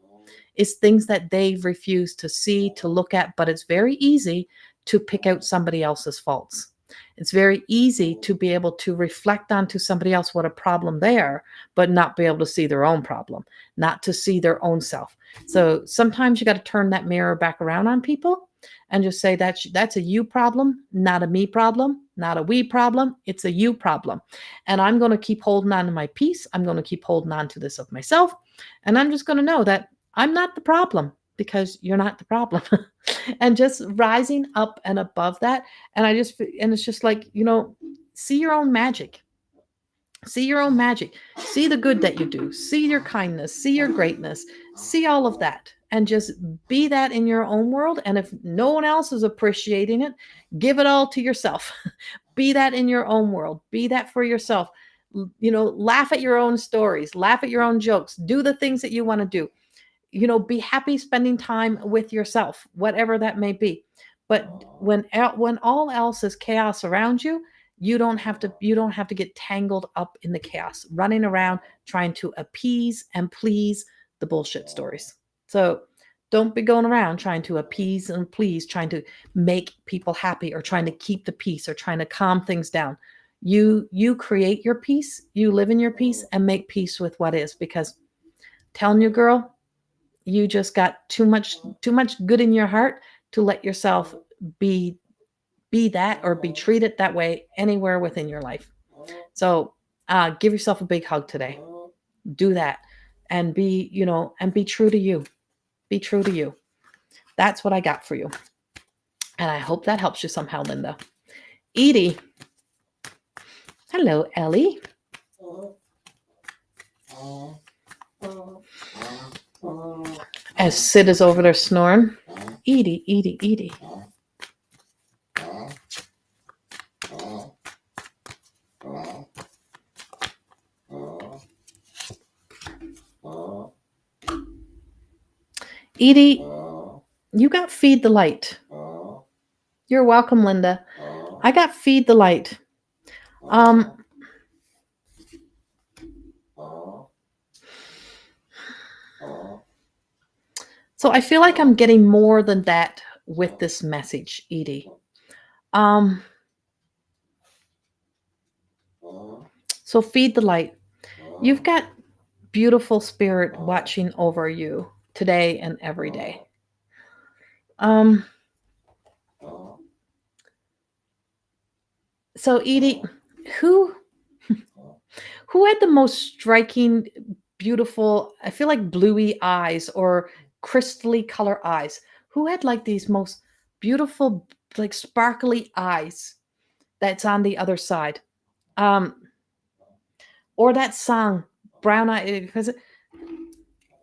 is things that they refuse to see, to look at. But it's very easy to pick out somebody else's faults. It's very easy to be able to reflect onto somebody else what a problem they are, but not be able to see their own problem, not to see their own self. So sometimes you got to turn that mirror back around on people and just say that's a you problem, not a me problem, not a we problem. It's a you problem. And I'm going to keep holding on to my peace. I'm going to keep holding on to this of myself. And I'm just going to know that I'm not the problem, because you're not the problem. And just rising up and above that. And it's just like, see your own magic. See your own magic. See the good that you do. See your kindness. See your greatness. See all of that. And just be that in your own world. And if no one else is appreciating it, give it all to yourself. Be that in your own world. Be that for yourself. Laugh at your own stories. Laugh at your own jokes. Do the things that you want to do. Be happy spending time with yourself, whatever that may be. But when all else is chaos around you, you don't have to get tangled up in the chaos, running around trying to appease and please the bullshit stories. So don't be going around trying to appease and please, trying to make people happy or trying to keep the peace or trying to calm things down. You create your peace, you live in your peace and make peace with what is, because telling you, girl, you just got too much good in your heart to let yourself be be that or be treated that way anywhere within your life. So give yourself a big hug today. Do that and be true to you. Be true to you. That's what I got for you. And I hope that helps you somehow, Linda. Edie. Hello, Ellie. As Sid is over there snoring. Edie, Edie, Edie. Edie, you got Feed the Light. You're welcome, Linda. I got Feed the Light. So I feel like I'm getting more than that with this message, Edie. So Feed the Light. You've got beautiful spirit watching over you today and every day. So Edie, who had the most striking, beautiful, I feel like bluey eyes or crystally color eyes? Who had like these most beautiful, like sparkly eyes that's on the other side? Or that song, Brown Eye, because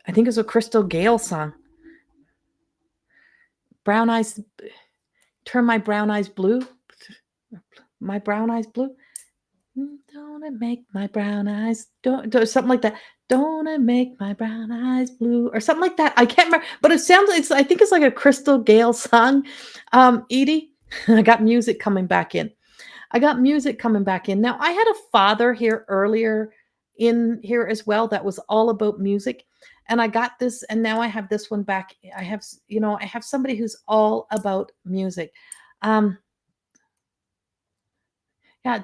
I think it's a Crystal Gale song. Brown eyes, turn my brown eyes blue. My brown eyes blue. Don't it make my brown eyes don't something like that. Don't it make my brown eyes blue or something like that. I can't remember, but it sounds like I think it's like a Crystal Gale song. Edie, I got music coming back in. Now, I had a father here earlier in here as well that was all about music. And I got this, and now I have this one back. I have somebody who's all about music. Yeah,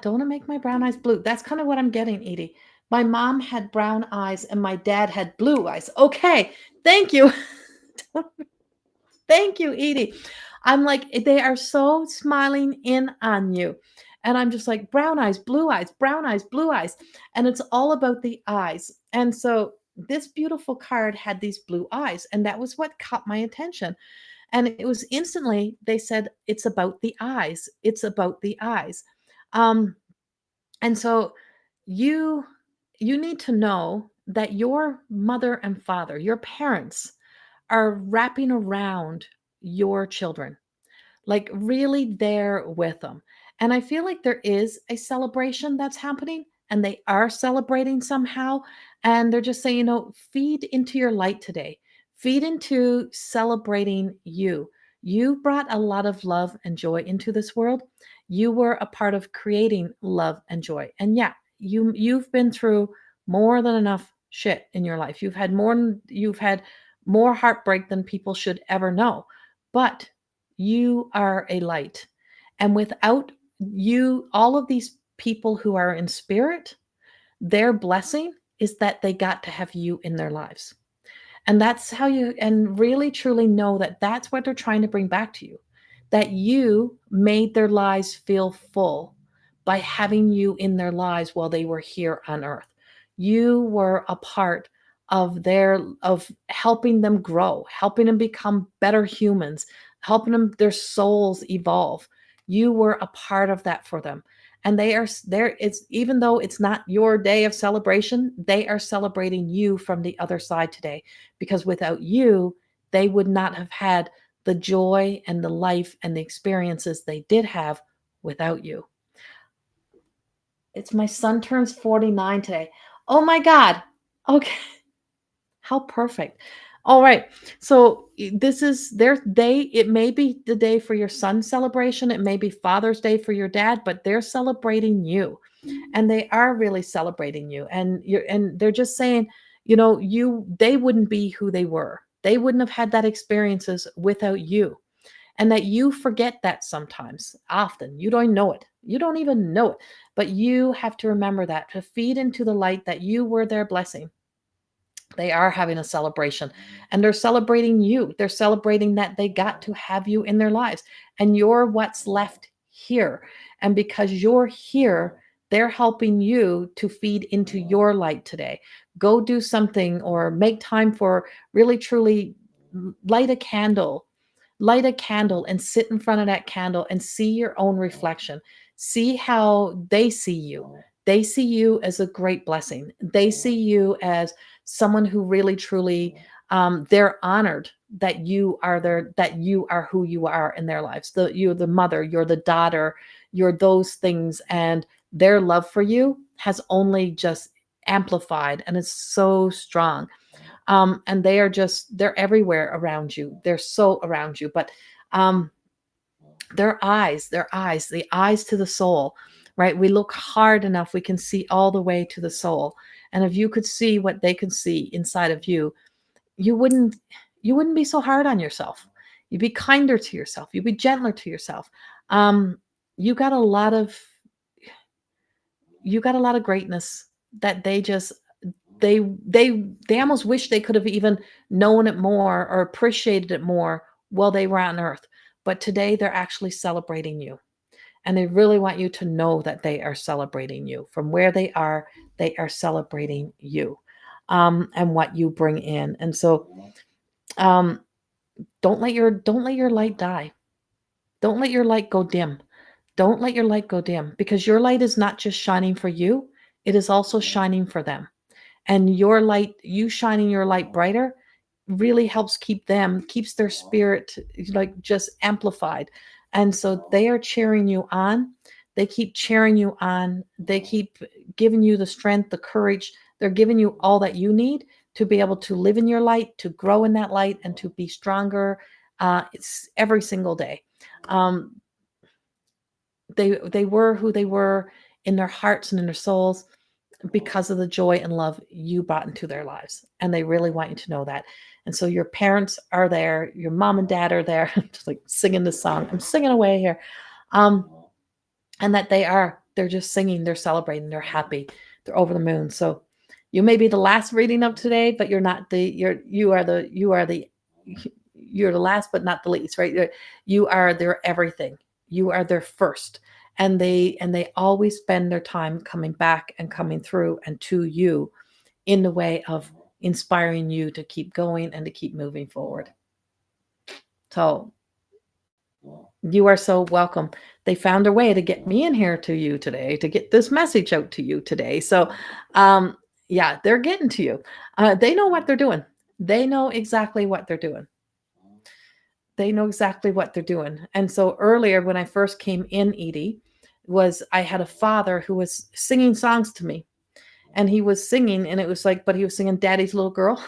don't it make my brown eyes blue? That's kind of what I'm getting, Edie. My mom had brown eyes and my dad had blue eyes. Okay, thank you. Thank you, Edie. I'm like, they are so smiling in on you. And I'm just like, brown eyes, blue eyes, brown eyes, blue eyes. And it's all about the eyes. And so this beautiful card had these blue eyes. And that was what caught my attention. And it was instantly, they said, it's about the eyes. It's about the eyes. And so you need to know that your mother and father, your parents, are wrapping around your children, like really there with them. And I feel like there is a celebration that's happening and they are celebrating somehow. And they're just saying, feed into your light today, feed into celebrating you. You brought a lot of love and joy into this world. You were a part of creating love and joy. And yeah, you've been through more than enough shit in your life. You've had more heartbreak than people should ever know. But you are a light. And without you, all of these people who are in spirit, their blessing is that they got to have you in their lives. And that's how and really truly know that that's what they're trying to bring back to you, that you made their lives feel full by having you in their lives while they were here on earth. You were a part of helping them grow, helping them become better humans, helping their souls evolve. You were a part of that for them. And they are there. It's even though it's not your day of celebration, they are celebrating you from the other side today, because without you, they would not have had the joy and the life and the experiences they did have without you. It's my son turns 49 today. Oh my God. Okay. How perfect. All right. So this is their day. It may be the day for your son's celebration. It may be Father's Day for your dad, but they're celebrating you, and they are really celebrating you. And they're just saying, they wouldn't be who they were. They wouldn't have had that experiences without you. And that you forget that sometimes, often. You don't know it. You don't even know it. But you have to remember that to feed into the light that you were their blessing. They are having a celebration, and they're celebrating you. They're celebrating that they got to have you in their lives, and you're what's left here. And because you're here, they're helping you to feed into your light today. Go do something or make time for really truly light a candle. Light a candle and sit in front of that candle and see your own reflection. See how they see you. They see you as a great blessing. They see you as someone who really truly, they're honored that you are there, that you are who you are in their lives. You're the mother, you're the daughter, you're those things, and their love for you has only just amplified and is so strong. And they're everywhere around you. They're so around you. But um, the eyes to the soul, right? We look hard enough, we can see all the way to the soul. And if you could see what they could see inside of you, you wouldn't you wouldn't be so hard on yourself. You'd be kinder to yourself. You'd be gentler to yourself. Um, you got a lot of you got a lot of greatness that they almost wish they could have even known it more or appreciated it more while they were on earth. But today they're actually celebrating you, and they really want you to know that they are celebrating you. From where they are celebrating you, and what you bring in. And so, um, don't let your light die. Don't let your light go dim. Don't let your light go dim, because your light is not just shining for you, it is also shining for them. And your light, you shining your light brighter, really helps keeps their spirit like just amplified. And so they are cheering you on. They keep cheering you on. They keep giving you the strength, the courage. They're giving you all that you need to be able to live in your light, to grow in that light, and to be stronger. It's every single day. um, they were who they were in their hearts and in their souls because of the joy and love you brought into their lives. And they really want you to know that. And so your parents are there, your mom and dad are there, just like singing this song. I'm singing away here. Um, and that they're just singing, they're celebrating, they're happy, they're over the moon. So you may be the last reading of today, but you're not the, you're the last, but not the least, right? You are their everything. You are their first. And they always spend their time coming back and coming through and to you in the way of inspiring you to keep going and to keep moving forward. So you are so welcome. They found a way to get me in here to you today, to get this message out to you today. So, yeah, they're getting to you. They know what they're doing. They know exactly what they're doing. They know exactly what they're doing. And so earlier when I first came in, Edie, was I had a father who was singing songs to me, and he was singing, and it was like, but he was singing Daddy's Little Girl.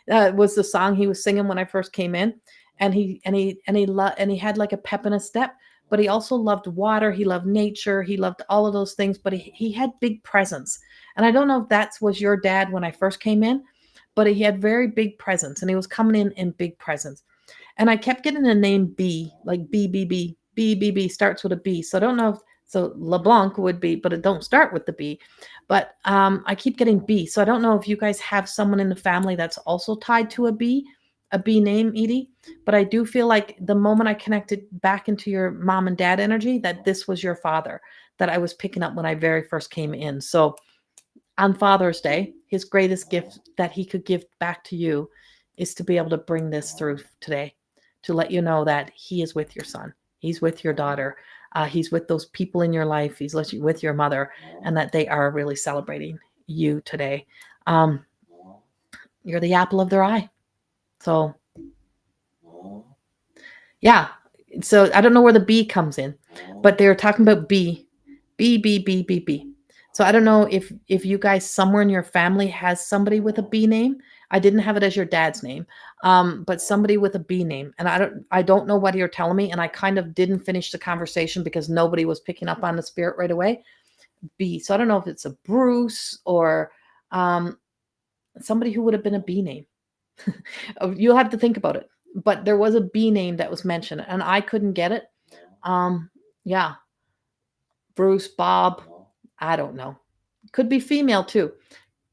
Was the song he was singing when I first came in. And he had like a pep in his step, but he also loved water, he loved nature, he loved all of those things, but he had big presence. And I don't know if that was your dad when I first came in, but he had very big presence, and he was coming in big presence. And I kept getting the name B, like B B B B B B starts with a B. So I don't know if, so LeBlanc would be, but it don't start with the B. But I keep getting B. So I don't know if you guys have someone in the family that's also tied to a B name, Edie. But I do feel like the moment I connected back into your mom and dad energy, that this was your father that I was picking up when I very first came in. So on Father's Day, his greatest gift that he could give back to you is to be able to bring this through today, to let you know that he is with your son, he's with your daughter, he's with those people in your life, he's with your mother, and that they are really celebrating you today. Um, you're the apple of their eye. So, yeah. So I don't know where the B comes in, but they're talking about B, B, B, B, B, B. So I don't know if you guys somewhere in your family has somebody with a B name. I didn't have it as your dad's name, but somebody with a B name. And I don't know what you're telling me. And I kind of didn't finish the conversation because nobody was picking up on the spirit right away. B. So I don't know if it's a Bruce or um, somebody who would have been a B name. You'll have to think about it. But there was a B name that was mentioned, and I couldn't get it. Yeah, Bruce, Bob, I don't know. Could be female too.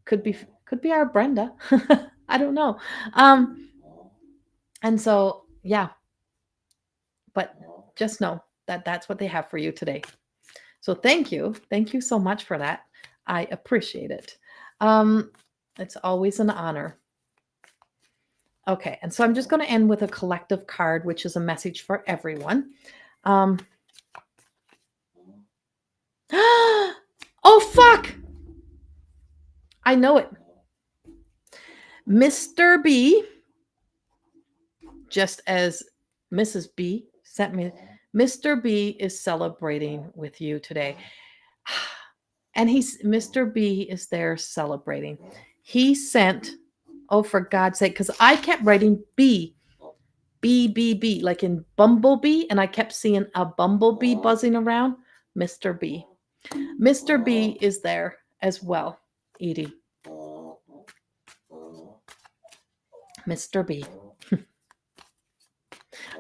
Could be could be our Brenda. I don't know. Um, and so yeah, but just know that that's what they have for you today. So thank you. Thank you so much for that. I appreciate it. Um, it's always an honor. Okay, and so I'm just going to end with a collective card, which is a message for everyone. Um, oh, fuck! I know it. Mr. B, just as Mrs. B sent me, Mr. B is celebrating with you today. And Mr. B is there celebrating. He sent, oh, for God's sake, because I kept writing B, B, B, B, like in Bumblebee, and I kept seeing a bumblebee buzzing around. Mr. B. Mr. B is there as well, Edie. Mr. B.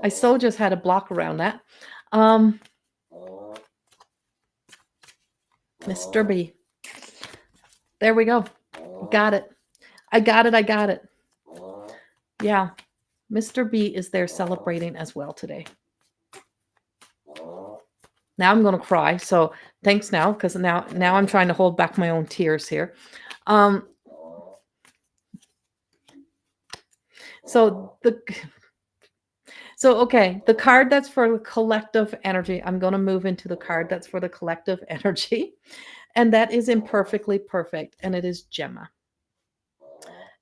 I so just had a block around that. Mr. B. There we go. Got it. I got it. I got it. Yeah. Mr. B is there celebrating as well today. Now I'm going to cry. So thanks now, because now I'm trying to hold back my own tears here. So okay, the card that's for the collective energy, I'm going to move into the card that's for the collective energy, and that is imperfectly perfect, and it is Gemma.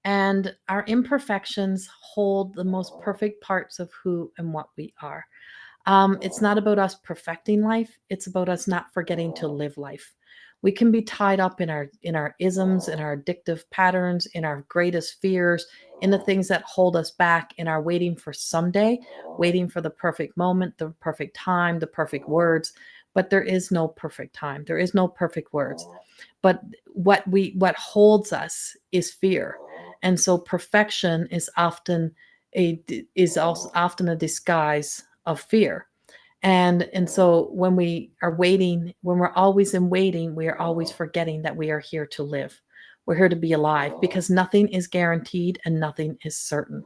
And our imperfections hold the most perfect parts of who and what we are. It's not about us perfecting life. It's about us not forgetting to live life. We can be tied up in our isms, in our addictive patterns, in our greatest fears, in the things that hold us back, in our waiting for someday, waiting for the perfect moment, the perfect time, the perfect words. But there is no perfect time. There is no perfect words. But what holds us is fear. And so perfection is often often a disguise of fear. And so when we are waiting, when we're always in waiting, we are always forgetting that we are here to live. We're here to be alive, because nothing is guaranteed and nothing is certain.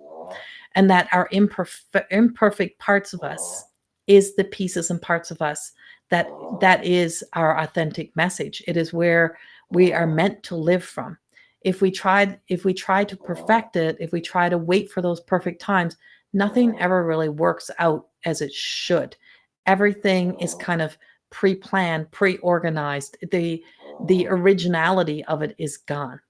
And that our imperfect parts of us is the pieces and parts of us that is our authentic message. It is where we are meant to live from. If we try to perfect it, if we try to wait for those perfect times, nothing ever really works out as it should. Everything is kind of pre-planned, pre-organized. The originality of it is gone.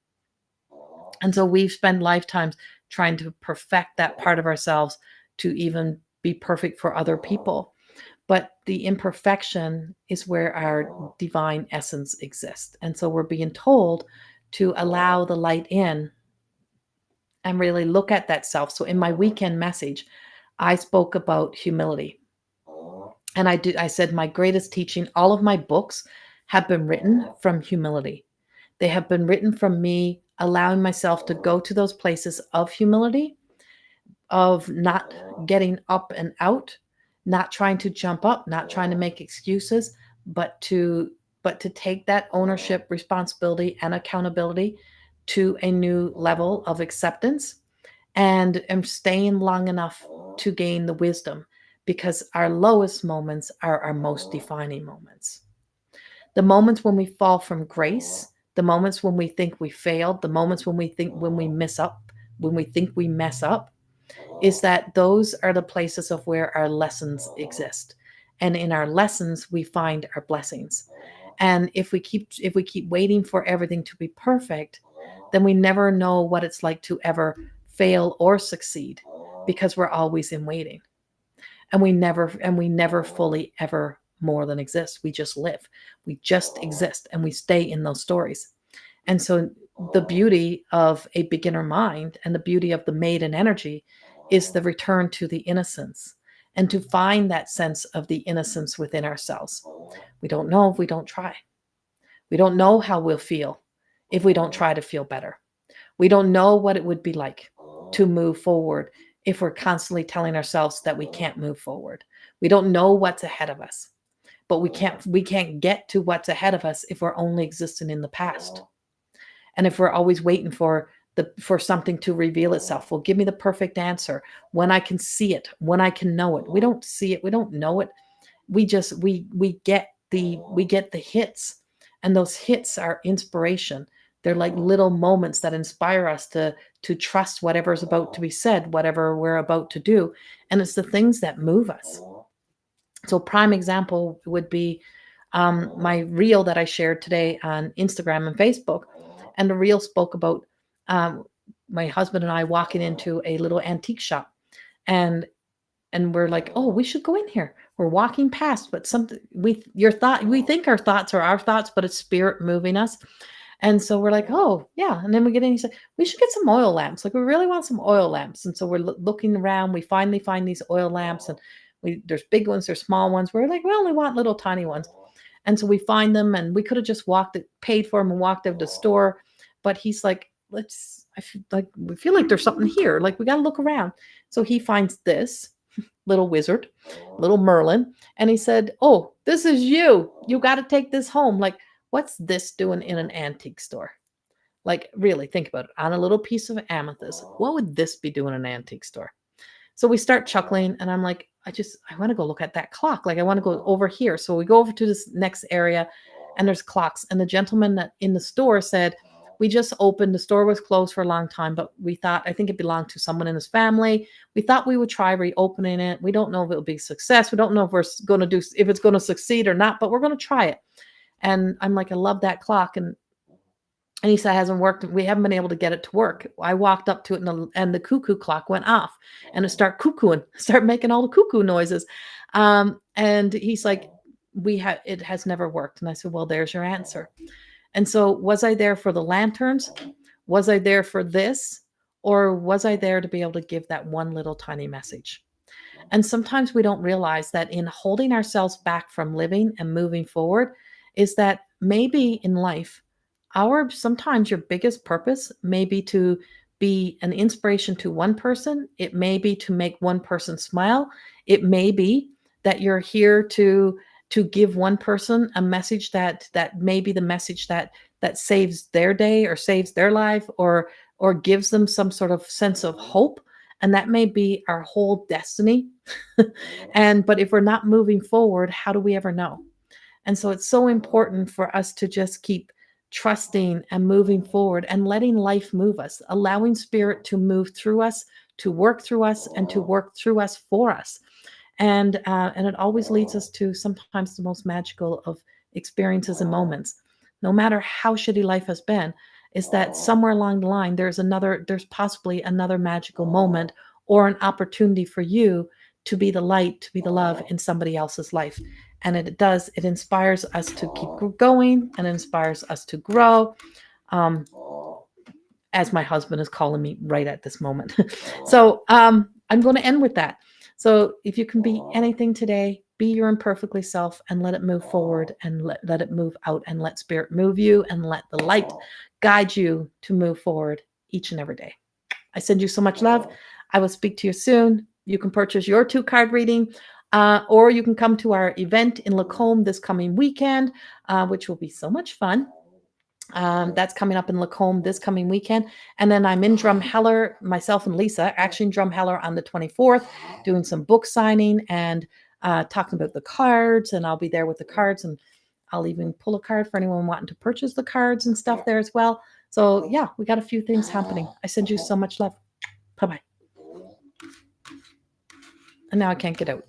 And so we've spent lifetimes trying to perfect that part of ourselves to even be perfect for other people. But the imperfection is where our divine essence exists. And so we're being told to allow the light in and really look at that self. So in my weekend message, I spoke about humility. And I said my greatest teaching, all of my books have been written from humility. They have been written from me allowing myself to go to those places of humility, of not getting up and out, not trying to jump up, not trying to make excuses, but to take that ownership, responsibility, and accountability to a new level of acceptance, and am staying long enough to gain the wisdom, because our lowest moments are our most defining moments. The moments when we fall from grace, the moments when we think we failed, the moments when we think when we mess up, is that those are the places of where our lessons exist. And in our lessons, we find our blessings. And if we keep waiting for everything to be perfect, then we never know what it's like to ever fail or succeed, because we're always in waiting. And we never fully ever more than exist. We just live. We just exist, and we stay in those stories. And so the beauty of a beginner mind and the beauty of the maiden energy is the return to the innocence and to find that sense of the innocence within ourselves. We don't know if we don't try. We don't know how we'll feel if we don't try to feel better. We don't know what it would be like to move forward if we're constantly telling ourselves that we can't move forward. We don't know what's ahead of us, but we can't get to what's ahead of us if we're only existing in the past. And if we're always waiting for something to reveal itself, well, give me the perfect answer when I can see it, when I can know it. We don't see it, we don't know it. We get the hits, and those hits are inspiration. They're like little moments that inspire us to trust whatever's about to be said, whatever we're about to do, and it's the things that move us. So prime example would be my reel that I shared today on Instagram and Facebook. And the reel spoke about um, my husband and I walking into a little antique shop, and we're like, oh, we should go in here. We're walking past, but something we think our thoughts are our thoughts, but it's spirit moving us. And so we're like, oh yeah. And then we get in. He said, we should get some oil lamps. Like we really want some oil lamps. And so we're looking around. We finally find these oil lamps, and there's big ones, there's small ones. We're like, we only want little tiny ones. And so we find them, and we could have just paid for them and walked out of the store. But he's like, we feel like there's something here. Like we got to look around. So he finds this little wizard, little Merlin. And he said, oh, this is you. You got to take this home. Like, what's this doing in an antique store? Like, really think about it. On a little piece of amethyst, what would this be doing in an antique store? So we start chuckling, and I'm like, I want to go look at that clock. Like, I want to go over here. So we go over to this next area, and there's clocks. And the gentleman that in the store said, we just opened, the store was closed for a long time, but we thought, I think it belonged to someone in his family. We thought we would try reopening it. We don't know if it'll be a success. We don't know if if it's going to succeed or not, but we're going to try it. And I'm like, I love that clock. And he said, it hasn't worked. We haven't been able to get it to work. I walked up to it, and the cuckoo clock went off, and it started cuckooing, start making all the cuckoo noises. And he's like, it has never worked. And I said, well, there's your answer. And so was I there for the lanterns? Was I there for this? Or was I there to be able to give that one little tiny message? And sometimes we don't realize that in holding ourselves back from living and moving forward is that maybe in life, sometimes your biggest purpose may be to be an inspiration to one person. It may be to make one person smile. It may be that you're here to give one person a message that may be the message that saves their day or saves their life, or gives them some sort of sense of hope. And that may be our whole destiny. But if we're not moving forward, how do we ever know? And so it's so important for us to just keep trusting and moving forward and letting life move us, allowing spirit to move through us, to work through us, and to work through us for us. And it always leads us to sometimes the most magical of experiences and moments. No matter how shitty life has been, is that somewhere along the line there's possibly another magical moment or an opportunity for you to be the light, to be the love in somebody else's life. And it inspires us to keep going, and it inspires us to grow. As my husband is calling me right at this moment. So I'm going to end with that. So if you can be anything today, be your imperfectly self and let it move forward, and let it move out, and let spirit move you, and let the light guide you to move forward each and every day. I send you so much love. I will speak to you soon. You can purchase your 2-card reading, or you can come to our event in Lacombe this coming weekend, which will be so much fun. That's coming up in Lacombe this coming weekend. And then I'm in Drumheller, myself and Lisa, actually in Drumheller on the 24th, doing some book signing and talking about the cards. And I'll be there with the cards, and I'll even pull a card for anyone wanting to purchase the cards and stuff there as well. So yeah, we got a few things happening. I send you so much love. Bye-bye. And now I can't get out.